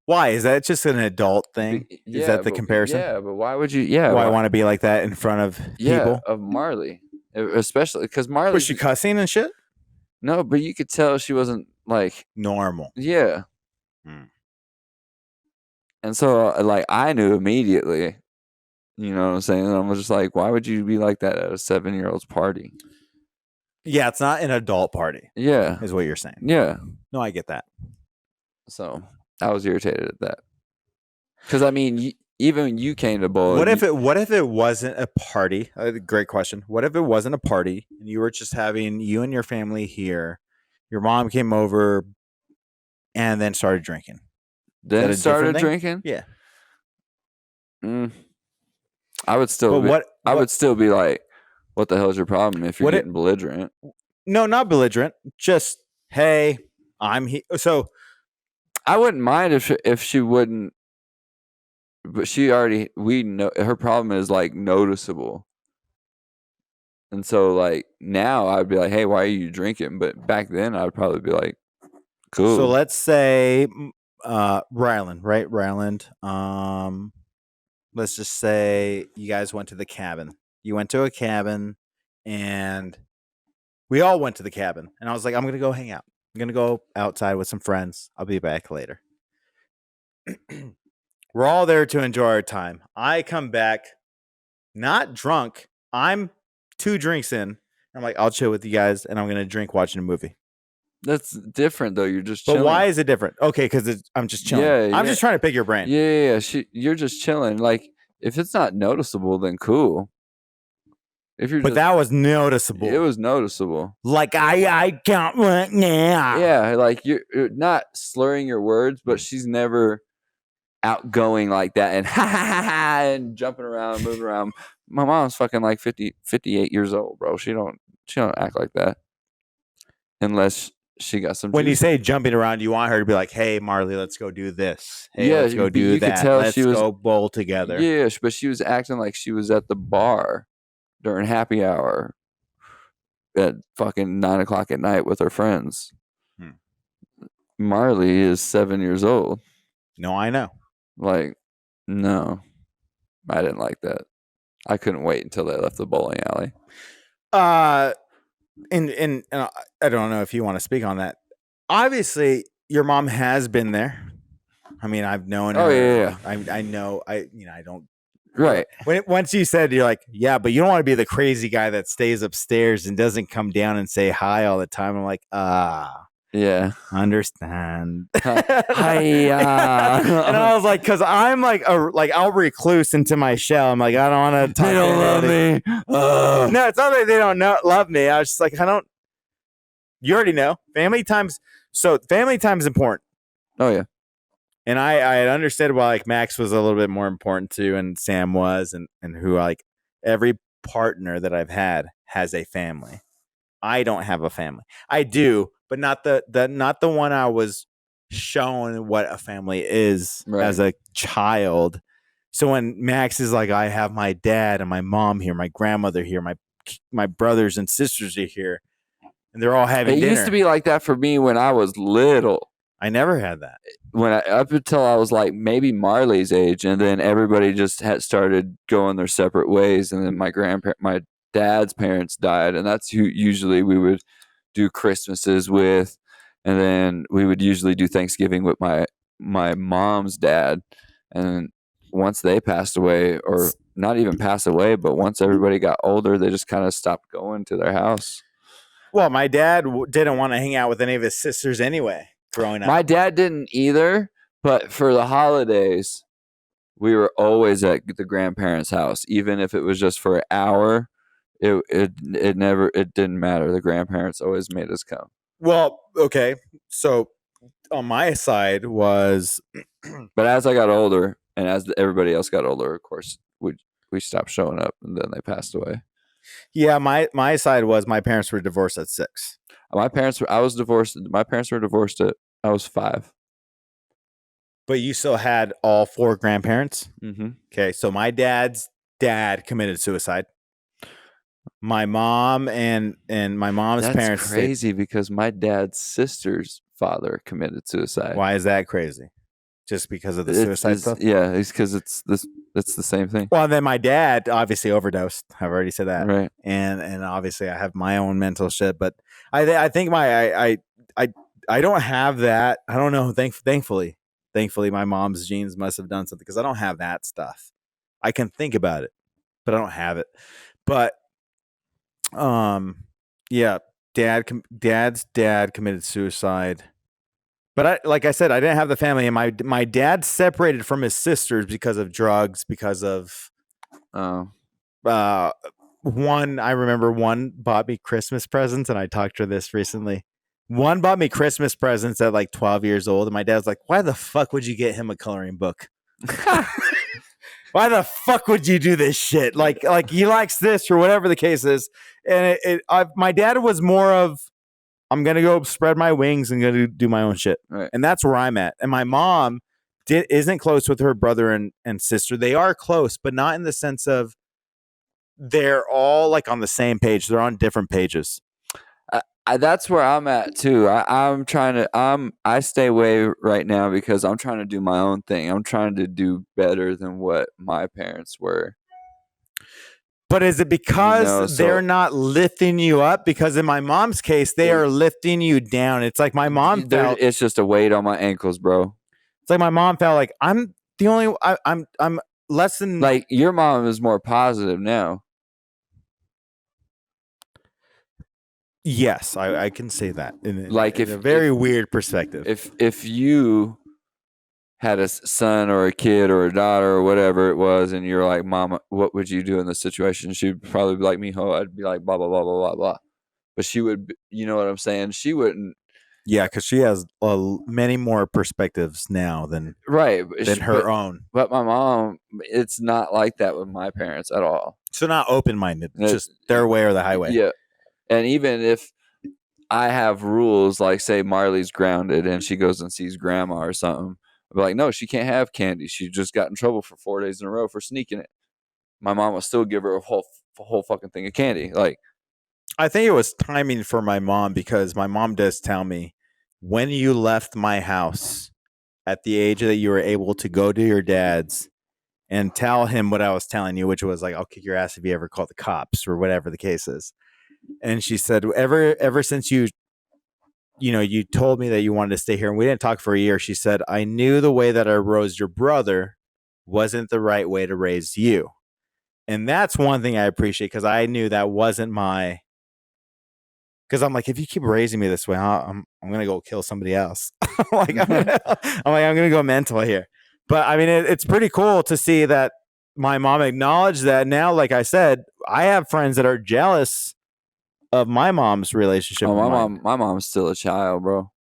Why? Is that just an adult thing? Is that the comparison? Yeah, but why would you? Yeah. Why want to be like that in front of people? Of Marley. Especially because Marley. Was she cussing and shit? No, but you could tell she wasn't like normal. Yeah. And so like I knew immediately You know what I'm saying? And I was just like, why would you be like that at a 7-year-old's party? Yeah, it's not an adult party, Yeah. is what you're saying. Yeah. No, I get that. So I was irritated at that. Because, I mean, even when you came to bowl. What if it wasn't a party? Great question. What if it wasn't a party and you were just having you and your family here? Your mom came over and then started drinking. Then a started different thing? drinking? Yeah. I would still But I would still be like, what the hell's your problem if you're What it- getting belligerent? No, not belligerent. Just, hey, I'm here. So I wouldn't mind if she wouldn't, but we know her problem is like noticeable. And so like now I'd be like, hey, why are you drinking? But back then I'd probably be like, cool. So let's say Ryland, right? Ryland. Let's just say you guys went to the cabin. You went to a cabin and we all went to the cabin. And I was like, I'm gonna go hang out. I'm gonna go outside with some friends. I'll be back later. We're all there to enjoy our time. I come back not drunk. I'm 2 drinks in. I'm like, I'll chill with you guys and I'm gonna drink watching a movie. That's different though. You're just But chilling. why is it different? Okay, because I'm just chilling. Yeah, I'm just trying to pick your brain. Yeah. You're just chilling. Like if it's not noticeable, then cool. But that was noticeable. It was noticeable. Like I can't right now. Yeah, like you're not slurring your words, but she's never outgoing like that and ha ha ha ha and jumping around, moving around. My mom's fucking like 58 years old, bro. She don't act like that unless she got some. When you juice. say jumping around, you want her to be like, "Hey, Marley, let's go do this. Hey, Yeah, let's go do you that. could tell Let's she was- go bowl together." Yeah, but she was acting like she was at the bar during happy hour at fucking 9:00 at night with her friends. Marley is 7 years old. No, I know. Like, no, I didn't like that. I couldn't wait until they left the bowling alley. And I don't know if you want to speak on that. Obviously, your mom has been there. I mean, I've known her. Oh, yeah. I know. I don't. Right. Once you said, you're like, yeah, but you don't want to be the crazy guy that stays upstairs and doesn't come down and say hi all the time. I'm like, Yeah. understand. Hi. And I was like, because I'm like I'll recluse into my shell. I'm like, I don't want to talk. They don't love me. No, it's not that they don't love me. I was just like, I don't. You already know family times. So family time is important. Oh yeah. And I had understood why like Max was a little bit more important too, and Sam was, and who like every partner that I've had has a family. I don't have a family. I do, but not the one I was shown what a family is as a child. So when Max is like, I have my dad and my mom here, my grandmother here, my brothers and sisters are here, and they're all having dinner. It used to be like that for me when I was little. I never had that. Up until I was like maybe Marley's age, and then everybody just had started going their separate ways, and then my dad's parents died, and that's who usually we would do Christmases with, and then we would usually do Thanksgiving with my mom's dad, and once they passed away, or not even passed away, but once everybody got older, they just kind of stopped going to their house. Well, my dad didn't want to hang out with any of his sisters anyway. Growing up, my dad didn't either, but for the holidays we were always at the grandparents' house, even if it was just for an hour. It didn't matter. The grandparents always made us come. Well, okay, so on my side was, but as I got older and as everybody else got older, of course we stopped showing up, and then they passed away. Yeah, my side was my parents were divorced at 6. I was divorced. My parents were divorced at I was 5. But you still had all 4 grandparents? Mm-hmm. Okay, so my dad's dad committed suicide. My mom and my mom's parents. That's crazy because my dad's sister's father committed suicide. Why is that crazy? Just because of the suicide stuff? Yeah, it's because it's the same thing. Well, then my dad obviously overdosed. I've already said that, right? And obviously I have my own mental shit, but I think I don't have that. I don't know. Thankfully, my mom's genes must have done something because I don't have that stuff. I can think about it, but I don't have it. But yeah, dad's dad committed suicide. But like I said, I didn't have the family, and my dad separated from his sisters because of drugs, because of one. I remember one bought me Christmas presents, and I talked to her this recently. One bought me Christmas presents at like 12 years old, and my dad's like, "Why the fuck would you get him a coloring book? Why the fuck would you do this shit? Like he likes this or whatever the case is." And my dad was more of, I'm gonna go spread my wings and gonna do my own shit, right. And that's where I'm at. And my mom isn't close with her brother and sister. They are close, but not in the sense of they're all like on the same page. They're on different pages. That's where I'm at too. I stay away right now because I'm trying to do my own thing. I'm trying to do better than what my parents were. But is it because they're not lifting you up? Because in my mom's case, they are lifting you down. It's like my mom felt. It's just a weight on my ankles, bro. It's like my mom felt like I'm the only. I'm less than. Like your mom is more positive now. Yes, I can say that in a very weird perspective. If you had a son or a kid or a daughter or whatever it was, and you're like, "Mama, what would you do in this situation?" She'd probably be like, "Mijo," I'd be like, "Blah blah blah blah blah blah." But she would, you know what I'm saying? She wouldn't. Yeah, because she has many more perspectives now than her own. But my mom, it's not like that with my parents at all. So not open-minded, just their way or the highway. Yeah. And even if I have rules, like say Marley's grounded and she goes and sees grandma or something, I'll be like, no, she can't have candy. She just got in trouble for 4 days in a row for sneaking it. My mom will still give her a whole fucking thing of candy. Like, I think it was timing for my mom, because my mom does tell me, when you left my house at the age that you were able to go to your dad's and tell him what I was telling you, which was like, I'll kick your ass if you ever call the cops or whatever the case is. And she said, ever since you told me that you wanted to stay here and we didn't talk for a year, she said, I knew the way that I raised your brother wasn't the right way to raise you. And that's one thing I appreciate, because I knew that wasn't because I'm like, if you keep raising me this way, I'm going to go kill somebody else. I'm going to go mental here. But I mean, it's pretty cool to see that my mom acknowledged that. Now, like I said, I have friends that are jealous of my mom's relationship. My mom's still a child, bro.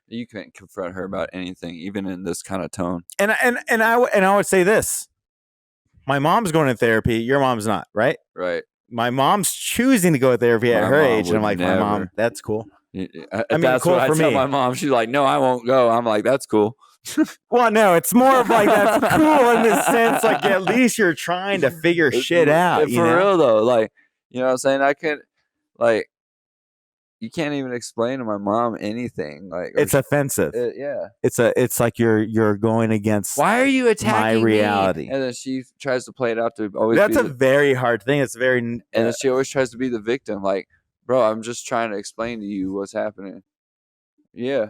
You can't confront her about anything, even in this kind of tone. And I would say this: my mom's going to therapy. Your mom's not, right? Right. My mom's choosing to go to therapy at her age, and I'm like, never. My mom, that's cool. I mean, that's cool what I tell my mom. She's like, no, I won't go. I'm like, that's cool. Well, no, it's more of like, that's cool in the sense, like, at least you're trying to figure shit out. For real though, like, you know what I'm saying? I can't, like, you can't even explain to my mom anything. Like, it's offensive. Yeah, it's like you're going against. Why are you attacking my reality? Me? And then she tries to play it out to always. That's a very hard thing. It's very. And then she always tries to be the victim. Like, bro, I'm just trying to explain to you what's happening. Yeah.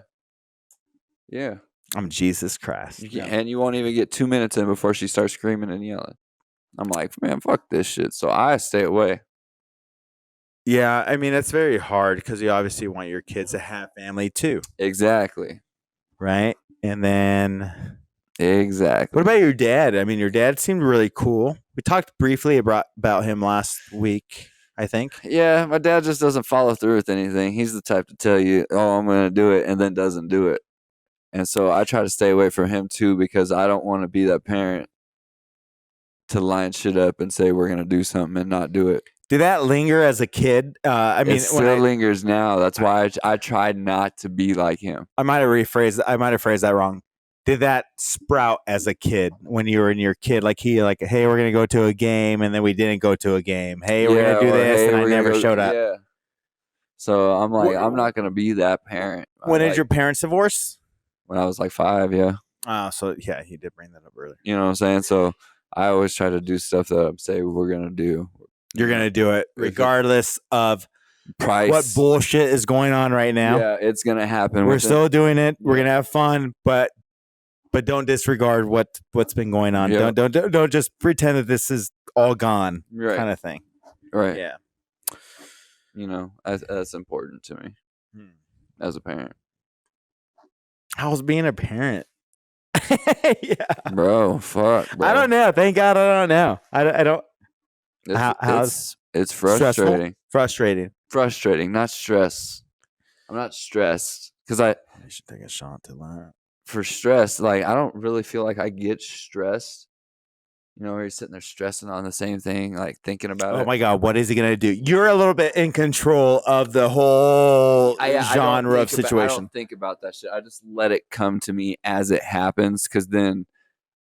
I'm Jesus Christ. And you won't even get 2 minutes in before she starts screaming and yelling. I'm like, man, fuck this shit. So I stay away. Yeah, I mean, it's very hard because you obviously want your kids to have family too. Exactly. Right? And then... Exactly. What about your dad? I mean, your dad seemed really cool. We talked briefly about him last week, I think. Yeah, my dad just doesn't follow through with anything. He's the type to tell you, oh, I'm going to do it, and then doesn't do it. And so I try to stay away from him too, because I don't want to be that parent to line shit up and say we're going to do something and not do it. Did that linger as a kid? I mean, it still lingers now. That's why I tried not to be like him. I might have phrased that wrong. Did that sprout as a kid when you were in your kid? Like hey, we're gonna go to a game, and then we didn't go to a game. Hey, we're gonna do this, and I never showed up. Yeah. So I'm like, I'm not gonna be that parent. When did your parents divorce? When I was like 5. Yeah. So yeah, he did bring that up earlier. You know what I'm saying? So I always try to do stuff that I say we're gonna do. You're going to do it regardless of price. What bullshit is going on right now. Yeah, it's going to happen. We're still doing it. We're going to have fun, but but don't disregard what's been going on. Yeah. Don't just pretend that this is all gone, Right. kind of thing. Right. Yeah. You know, that's important to me as a parent. How's being a parent? Yeah. Bro, fuck, bro. I don't know. Thank God I don't know. I don't. It's Stressful? frustrating. Frustrating. Not stress. I'm not stressed because I should take a shot to that. for stress, like I don't really feel like I get stressed. You know, where you're sitting there stressing on the same thing, like thinking about it. Oh my God, what is he gonna do? You're a little bit in control of the whole genre of situation. I don't think about that shit. I just let it come to me as it happens, because then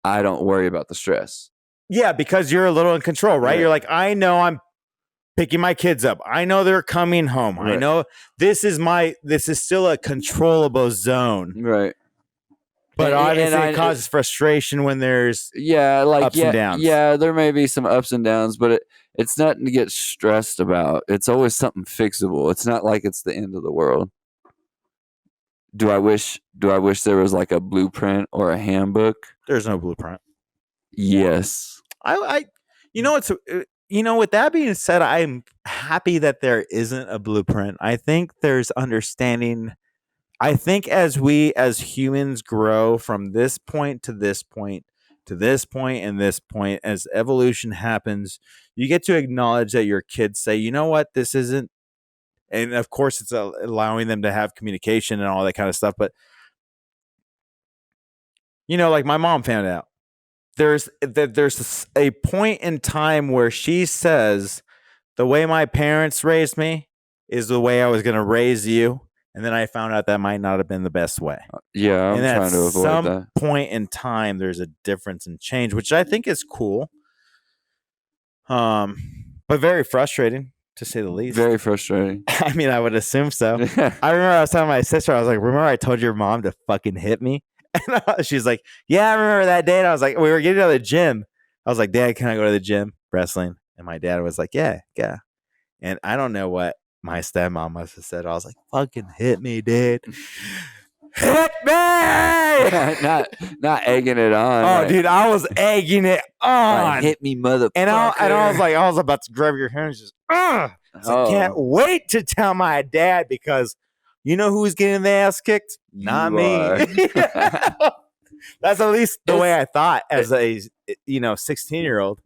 I don't worry about the stress. Yeah, because you're a little in control, right? Right. You're like, I know I'm picking my kids up. I know they're coming home. Right. I know this is still a controllable zone. Right. But obviously it causes frustration when there's ups and downs. Yeah, there may be some ups and downs, but it's nothing to get stressed about. It's always something fixable. It's not like it's the end of the world. Do I wish there was like a blueprint or a handbook? There's no blueprint. Yes. With that being said, I'm happy that there isn't a blueprint. I think there's understanding. I think as we as humans grow from this point to this point to this point and this point, as evolution happens, you get to acknowledge that your kids say, you know what, this isn't. And of course, it's allowing them to have communication and all that kind of stuff. But, like my mom found out. There's a point in time where she says, the way my parents raised me is the way I was going to raise you. And then I found out that might not have been the best way. Yeah, I'm trying to avoid that. At some point in time, there's a difference in change, which I think is cool. But very frustrating, to say the least. Very frustrating. I mean, I would assume so. I remember I was telling my sister, I was like, remember I told your mom to fucking hit me? And she's like, yeah, I remember that day. And I was like, we were getting to the gym. I was like, Dad, can I go to the gym wrestling? And my dad was like, yeah. And I don't know what my stepmom must have said. I was like, fucking hit me, dude. Hit me! not egging it on. Oh, like, dude, I was egging it on. Like, hit me, motherfucker. And I was like, I was about to grab your hand and just, I can't wait to tell my dad, because you know who's getting the ass kicked? Not me. That's at least the way I thought as a 16-year-old.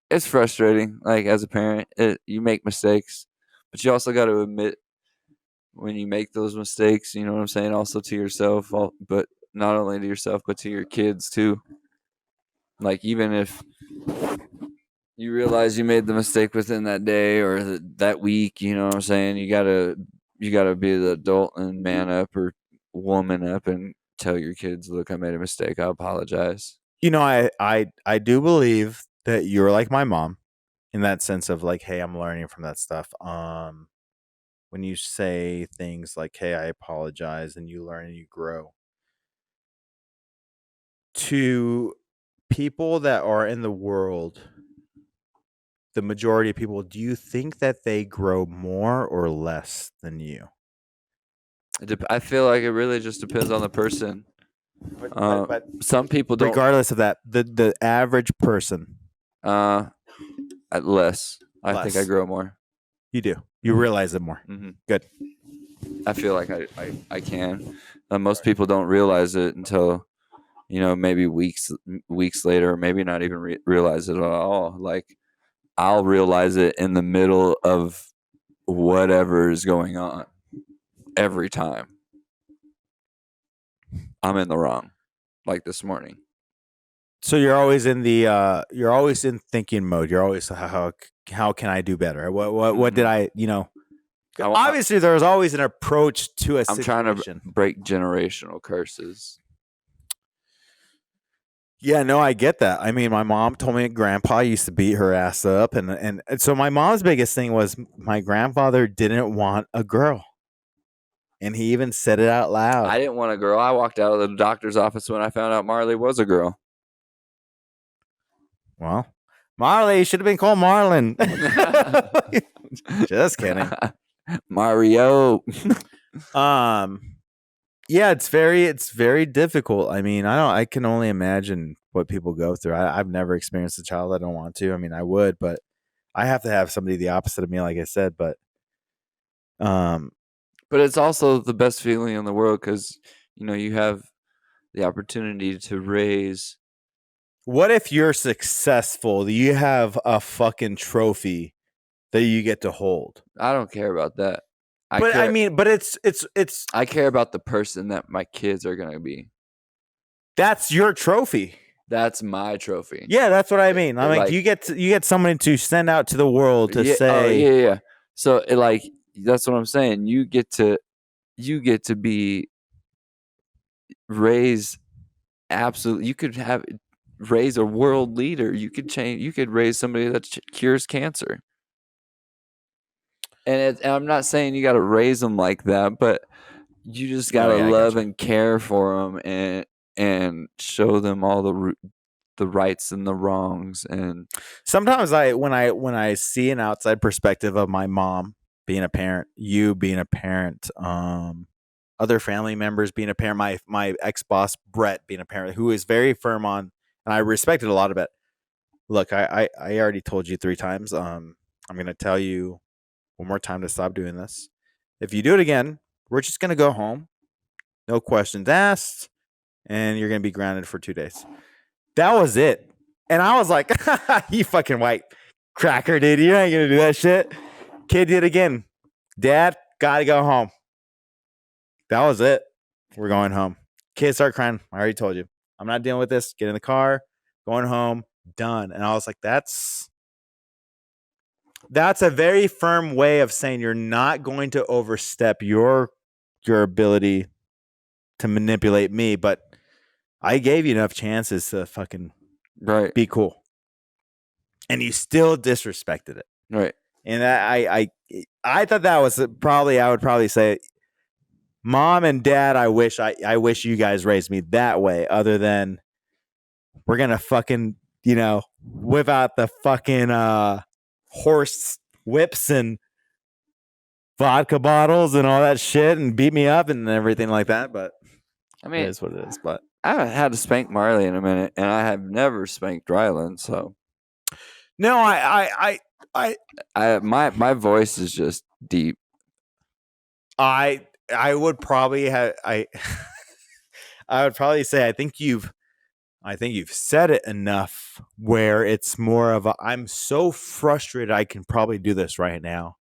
It's frustrating. Like, as a parent, you make mistakes, but you also got to admit when you make those mistakes, you know what I'm saying? Also to yourself, but not only to yourself, but to your kids too. Like, even if you realize you made the mistake within that day or that week, you know what I'm saying? You gotta be the adult and man up or woman up and tell your kids, look, I made a mistake. I apologize. I do believe that you're like my mom in that sense of like, hey, I'm learning from that stuff. When you say things like, hey, I apologize, and you learn and you grow. To people that are in the world, the majority of people, do you think that they grow more or less than you? I feel like it really just depends on the person. But some people don't. Regardless of that, the average person. At less. I think I grow more. You do. You realize it more. Mm-hmm. Good. I feel like I can. Most people don't realize it until, maybe weeks later, or maybe not even realize it at all. Like, I'll realize it in the middle of whatever is going on. Every time I'm in the wrong, like this morning. So you're always in thinking mode. You're always, how can I do better? What did I, obviously there's always an approach to a situation. I'm trying to break generational curses. Yeah, no, I get that. I mean, my mom told me grandpa used to beat her ass up. And so my mom's biggest thing was my grandfather didn't want a girl. And he even said it out loud. I didn't want a girl. I walked out of the doctor's office when I found out Marley was a girl. Well, Marley should have been called Marlon. Just kidding. Mario. Yeah, it's very difficult. I mean, I can only imagine what people go through. I've never experienced a child. I don't want to. I mean, I would, but I have to have somebody the opposite of me, like I said. But um, But it's also the best feeling in the world because you have the opportunity to raise. what if you're successful? You have a fucking trophy that you get to hold. I don't care about that. But I mean, but it's I care about the person that my kids are gonna be. that's your trophy. That's my trophy. Yeah, that's what I mean. I mean, like- you get someone to send out to the world to Yeah, say, yeah. So that's what I'm saying. You get to be raise absolutely. You could raise a world leader. You could raise somebody that cures cancer. And I'm not saying you got to raise them like that, but you just got to love and care for them and show them all the rights and the wrongs. And sometimes when I see an outside perspective of my mom being a parent, you being a parent, other family members being a parent, my ex-boss Brett being a parent, who is very firm on, and I respected a lot of it. Look, I already told you 3 times. I'm going to tell you one more time to stop doing this. If you do it again, we're just going to go home. No questions asked. And you're going to be grounded for 2 days. That was it. And I was like, you fucking white cracker, dude. You ain't going to do that shit. Kid did it again. Dad, got to go home. That was it. We're going home. Kids start crying. I already told you. I'm not dealing with this. Get in the car. Going home. Done. And I was like, that's a very firm way of saying you're not going to overstep your ability to manipulate me, but I gave you enough chances to fucking be cool. And you still disrespected it. Right. And I thought that was I would probably say, Mom and Dad, I wish you guys raised me that way, other than we're gonna fucking, whip out the fucking horse whips and vodka bottles and all that shit and beat me up and everything like that. But I mean, it is what it is. But I haven't had to spank Marley in a minute, and I have never spanked Ryland. So no, my voice is just deep. I would probably have I would probably say I think you've said it enough where it's more of a, I'm so frustrated I can probably do this right now.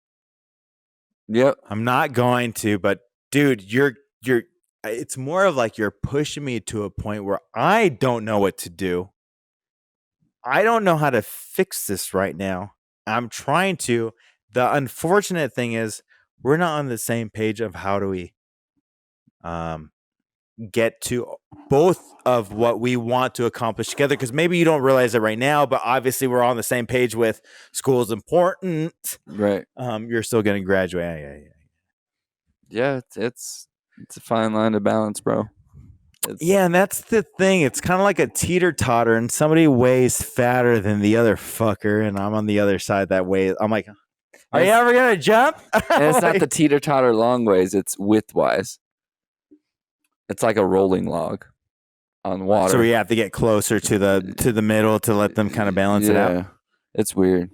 Yep. I'm not going to, but dude, you're it's more of like you're pushing me to a point where I don't know what to do. I don't know how to fix this right now. I'm trying to. The unfortunate thing is we're not on the same page of how do we get to both of what we want to accomplish together, because maybe you don't realize it right now, but obviously we're on the same page with school is important. Right. You're still going to graduate. Yeah, it's a fine line to balance, bro. Yeah, and that's the thing. It's kind of like a teeter-totter, and somebody weighs fatter than the other fucker, and I'm on the other side that way. I'm like, are you ever going to jump? And it's not the teeter-totter long ways. It's width-wise. It's like a rolling log on water. So we have to get closer to the middle to let them kind of balance it out. It's weird.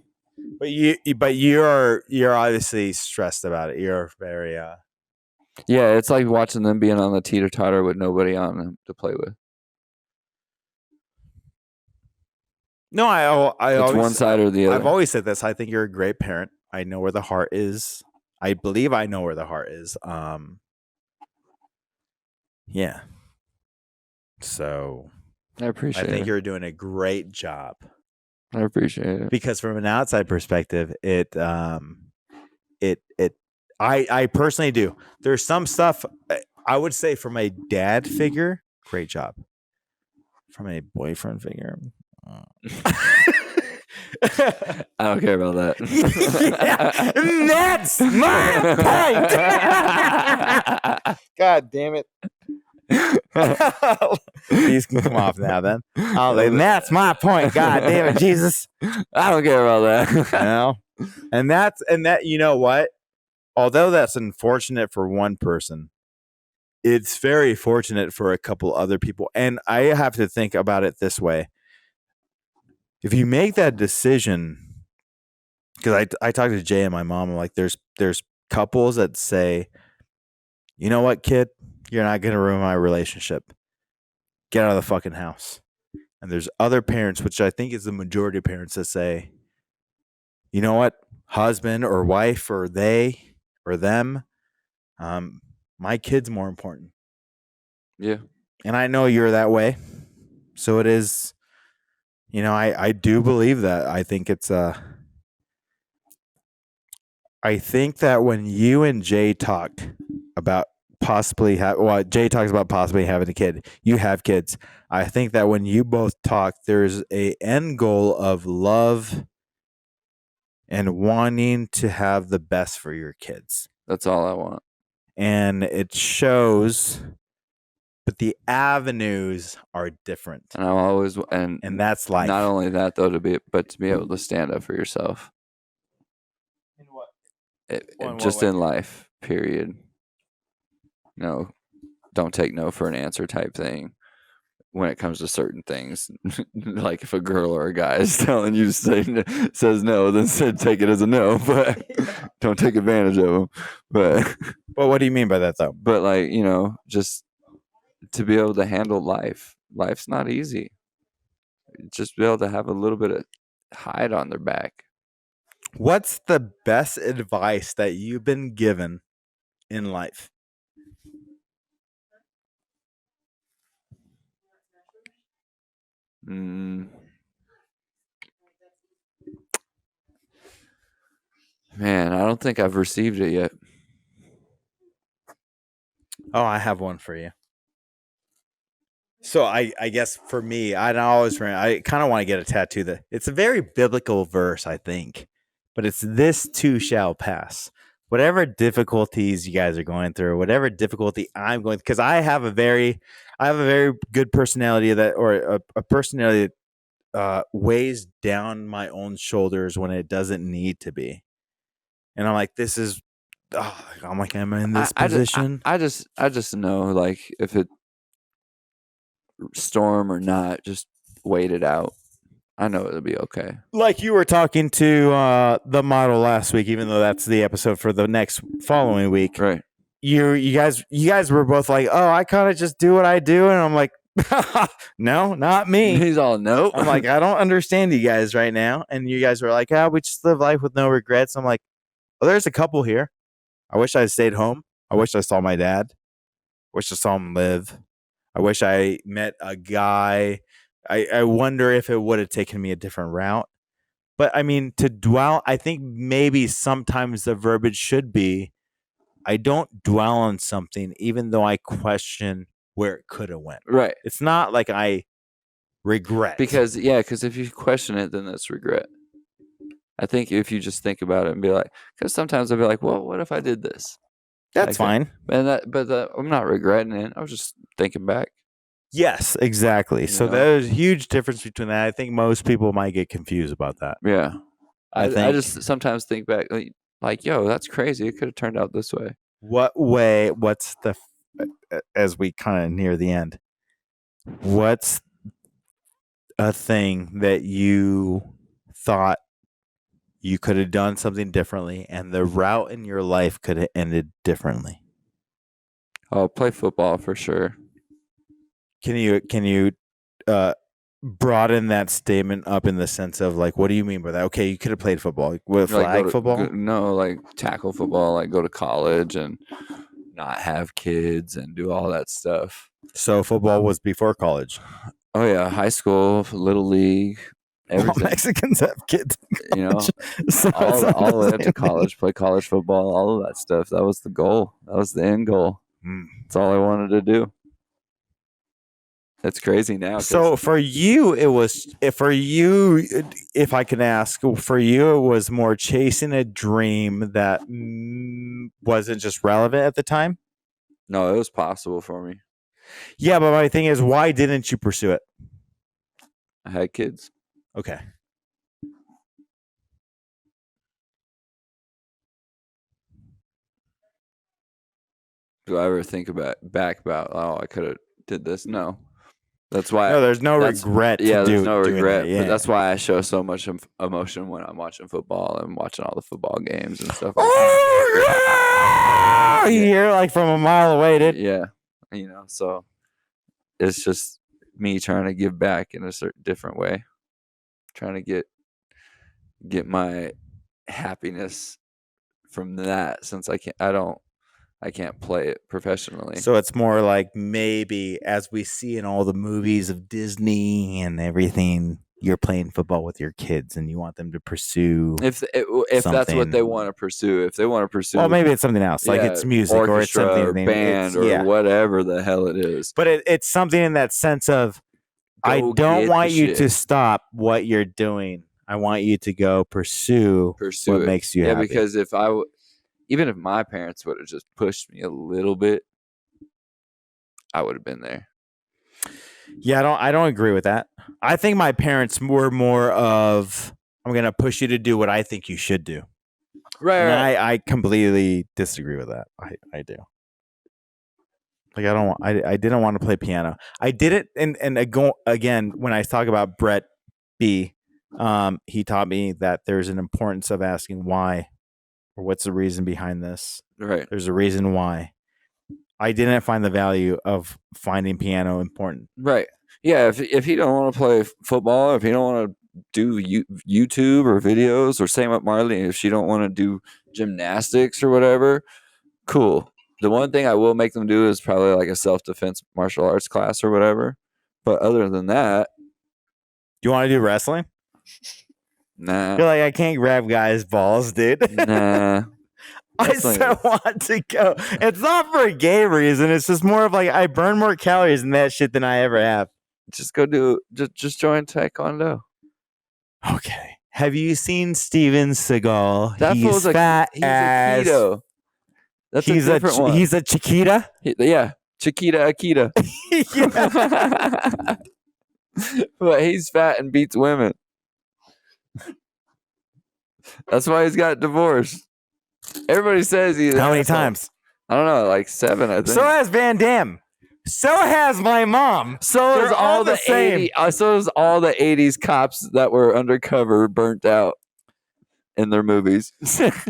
But you're obviously stressed about it. You're very yeah, it's like watching them being on the teeter-totter with nobody on them to play with. No, I it's always, one side or the other. I've always said this. I think you're a great parent. I know where the heart is. I believe I know where the heart is. Yeah. So I appreciate it. I think you're doing a great job. I appreciate it. Because from an outside perspective, I personally do. There's some stuff I would say from a dad figure, great job. From a boyfriend figure, I don't care about that. Yeah, that's my point. God damn it. These can come off now then. That's my point. God damn it, Jesus. I don't care about that. And that, you know what? Although that's unfortunate for one person, it's very fortunate for a couple other people. And I have to think about it this way. If you make that decision, because I talked to Jay and my mom, I'm like, there's couples that say, you know what, kid, you're not going to ruin my relationship. Get out of the fucking house. And there's other parents, which I think is the majority of parents, that say, you know what, husband or wife or they or them, my kid's more important. Yeah. And I know you're that way. So it is, I do believe that. I think it's I think that when you and Jay talked about Jay talks about possibly having a kid, you have kids. I think that when you both talk, there's a end goal of love and wanting to have the best for your kids. That's all I want. And it shows, but the avenues are different. And I'm always And that's life. Not only that though, to be able to stand up for yourself. In what? Just in life, period. No, don't take no for an answer type thing. When it comes to certain things, like if a girl or a guy is telling you to says no, then take it as a no, but don't take advantage of them. But what do you mean by that, though? But just to be able to handle life. Life's not easy. Just be able to have a little bit of hide on their back. What's the best advice that you've been given in life? Man, I don't think I've received it yet. Oh, I have one for you. So I guess for me, I kind of want to get a tattoo. It's a very biblical verse, I think, but it's "This too shall pass." Whatever difficulties you guys are going through, whatever difficulty I'm going, because I have a very good personality a personality that weighs down my own shoulders when it doesn't need to be, and I'm like, I'm in this position. I just know, like, if it storm or not, just wait it out. I know it'll be okay. Like you were talking to the model last week, even though that's the episode for the next following week. Right. You guys were both like, oh, I kind of just do what I do. And I'm like, no, not me. He's all no. I'm like, I don't understand you guys right now. And you guys were like, we just live life with no regrets. I'm like, well, there's a couple here. I wish I had stayed home. I wish I saw my dad. Wish I saw him live. I wish I met a guy. I wonder if it would have taken me a different route. But I mean, to dwell, I think maybe sometimes the verbiage should be, I don't dwell on something, even though I question where it could have went. Right. It's not like I regret. Because if you question it, then that's regret. I think if you just think about it and be like, because sometimes I'll be like, well, what if I did this? That's fine. But I'm not regretting it. I was just thinking back. Yes, exactly. So there's a huge difference between that. I think most people might get confused about that. Yeah. I just sometimes think back like, yo, that's crazy. It could have turned out this way. What's as we kind of near the end, what's a thing that you thought you could have done something differently and the route in your life could have ended differently? Oh, play football for sure. Can you broaden that statement up in the sense of, like, what do you mean by that? Okay, you could have played football. With flag football? No, like tackle football, like go to college and not have kids and do all that stuff. So football was before college? Oh yeah, high school, little league, everything. All Mexicans have kids. So all the way up to college, play college football, all of that stuff. That was the goal. That was the end goal. That's all I wanted to do. That's crazy now. So for you, if I can ask, for you, it was more chasing a dream that wasn't just relevant at the time? No, it was possible for me. Yeah, but my thing is, why didn't you pursue it? I had kids. Okay. do I ever think back about, oh, I could have did this? No. That's why. No, there's no regret. There's no doing regret. that, yeah. But that's why I show so much emotion when I'm watching football and watching all the football games and stuff like that. You hear like from a mile away, dude. Yeah, so it's just me trying to give back in a certain different way, trying to get my happiness from that, since I can't play it professionally. So it's more like, maybe as we see in all the movies of Disney and everything, you're playing football with your kids and you want them to pursue. If that's what they want to pursue, well, maybe it's something else, like it's music or it's something or band or whatever the hell it is. But it's something in that sense of, I don't want you to stop what you're doing. I want you to go pursue what makes you happy. Because even if my parents would have just pushed me a little bit, I would have been there. Yeah, I don't agree with that. I think my parents were more of, I'm going to push you to do what I think you should do. Right. And I completely disagree with that. I do. Like, I didn't want to play piano. I did it, and again, when I talk about Brett B, he taught me that there's an importance of asking why, or what's the reason behind this. Right. There's a reason why. I didn't find the value of finding piano important. Right. Yeah. If he don't want to play football, if he don't want to do YouTube or videos, or same with Marley, if she don't want to do gymnastics or whatever, cool. The one thing I will make them do is probably like a self-defense martial arts class or whatever. But other than that, do you want to do wrestling? Nah. You're like, I can't grab guys' balls, dude. Nah. I still want to go. It's not for a gay reason. It's just more of like, I burn more calories in that shit than I ever have. Just go just join Taekwondo. Okay. Have you seen Steven Seagal? That he's fat as... a keto. That's a different one. He's a Chiquita? Yeah. Chiquita Akita. But he's fat and beats women. That's why he's got divorced. Everybody says he's... How many times? I don't know, like 7, I think. So has Van Damme. So has my mom. So is all the same. So is all the 80s cops that were undercover burnt out in their movies.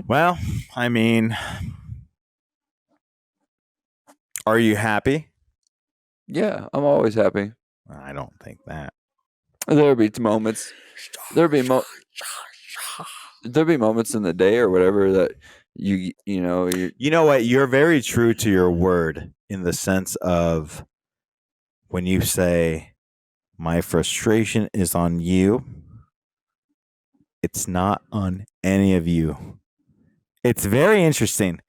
Well, I mean, are you happy? Yeah, I'm always happy. I don't think that. There'll be moments. There'll be moments in the day or whatever that you know what, you're very true to your word, in the sense of, when you say my frustration is on you, it's not on any of you. It's very interesting.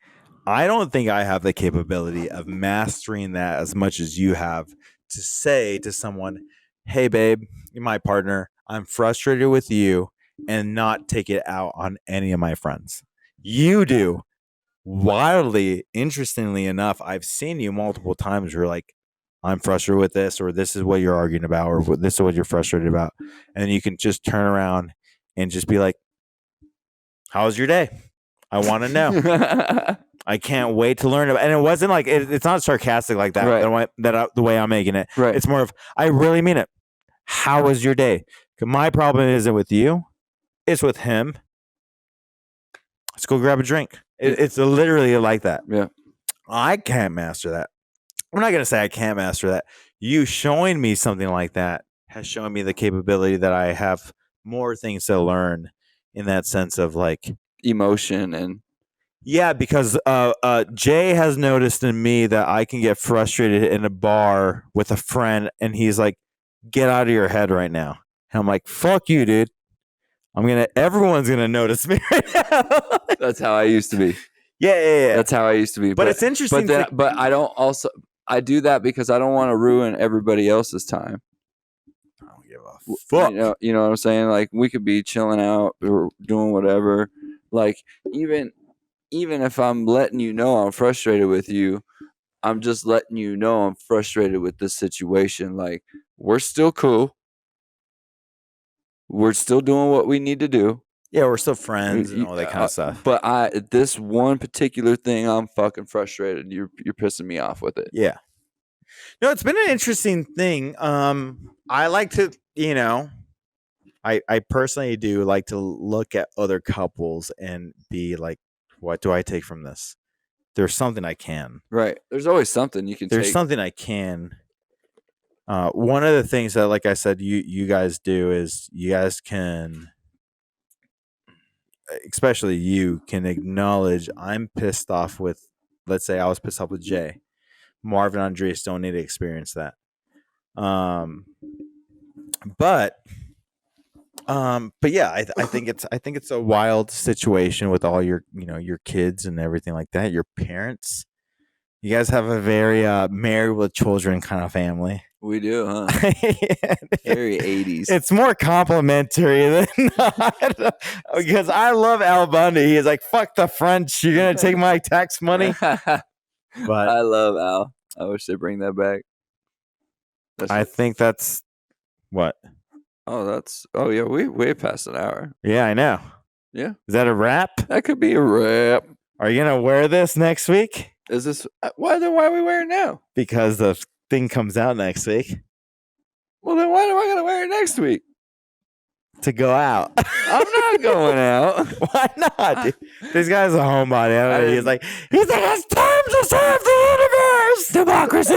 I don't think I have the capability of mastering that as much as you have, to say to someone, hey babe, you're my partner, I'm frustrated with you, and not take it out on any of my friends. You do. Wildly, interestingly enough, I've seen you multiple times where you're like, I'm frustrated with this, or this is what you're arguing about, or this is what you're frustrated about. And then you can just turn around and just be like, how was your day? I want to know. I can't wait to learn about it. And it wasn't like, it's not sarcastic like that, right. The way I'm making it. Right. It's more of, I really mean it. How was your day? 'Cause my problem isn't with you. It's with him. Let's go grab a drink. It's literally like that. Yeah. I can't master that. I'm not going to say I can't master that. You showing me something like that has shown me the capability that I have more things to learn, in that sense of like emotion. And yeah, because Jay has noticed in me that I can get frustrated in a bar with a friend, and he's like, get out of your head right now. And I'm like, fuck you, dude. Everyone's gonna notice me right now. That's how I used to be. Yeah. That's how I used to be. But it's interesting. But I do that because I don't want to ruin everybody else's time. I don't give a fuck. You know what I'm saying? Like, we could be chilling out or doing whatever. Like, even if I'm letting you know I'm frustrated with you, I'm just letting you know I'm frustrated with this situation. Like, we're still cool. We're still doing what we need to do. Yeah, we're still friends and all that kind of stuff. But this one particular thing, I'm fucking frustrated. You're pissing me off with it. Yeah. No, it's been an interesting thing. I like to, I personally do like to look at other couples and be like, what do I take from this? There's something I can. Right. There's always something you can There's take. something I can. One of the things that, like I said, you guys do is you guys can, especially you can acknowledge I'm pissed off with, let's say I was pissed off with Jay. Marvin and Andreas don't need to experience that. But yeah, I think it's a wild situation with all your your kids and everything like that. Your parents, you guys have a very married with children kind of family. We do, huh? Very 80s. It's more complimentary than not, because I love Al Bundy. He's like, fuck the French. You're gonna take my tax money. But I love Al. I wish they bring that back. I think that's what. Oh yeah, we way past an hour. Yeah, I know. Yeah. Is that a wrap? That could be a wrap. Are you gonna wear this next week? Is this why are we wearing it now? Because the thing comes out next week. Well, then why am I gonna wear it next week? To go out. I'm not going out. Why not? Dude? This guy's a homebody. He's like, it's time to serve the universe. Democracy.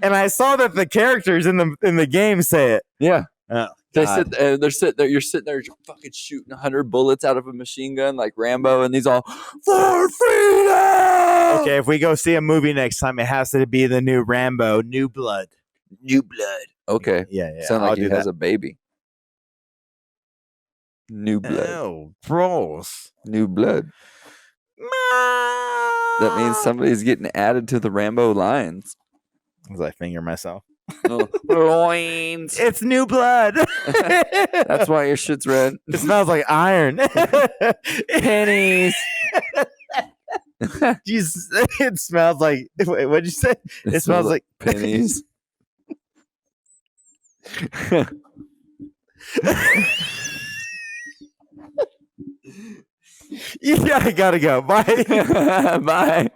And I saw that the characters in the game say it. Yeah. Oh, they're sitting there. You're sitting there fucking shooting 100 bullets out of a machine gun like Rambo, and these all for freedom. Okay, if we go see a movie next time, it has to be the new Rambo, New Blood. New Blood. Okay. Yeah. Sound like he has a baby. New blood. Oh, bros. New blood. That means somebody's getting added to the Rambo lines. As I finger myself. Loins. It's new blood. That's why your shit's red. It smells like iron. Pennies. It smells like. Wait, what'd you say? It smells like pennies. Yeah, I gotta go. Bye. Bye.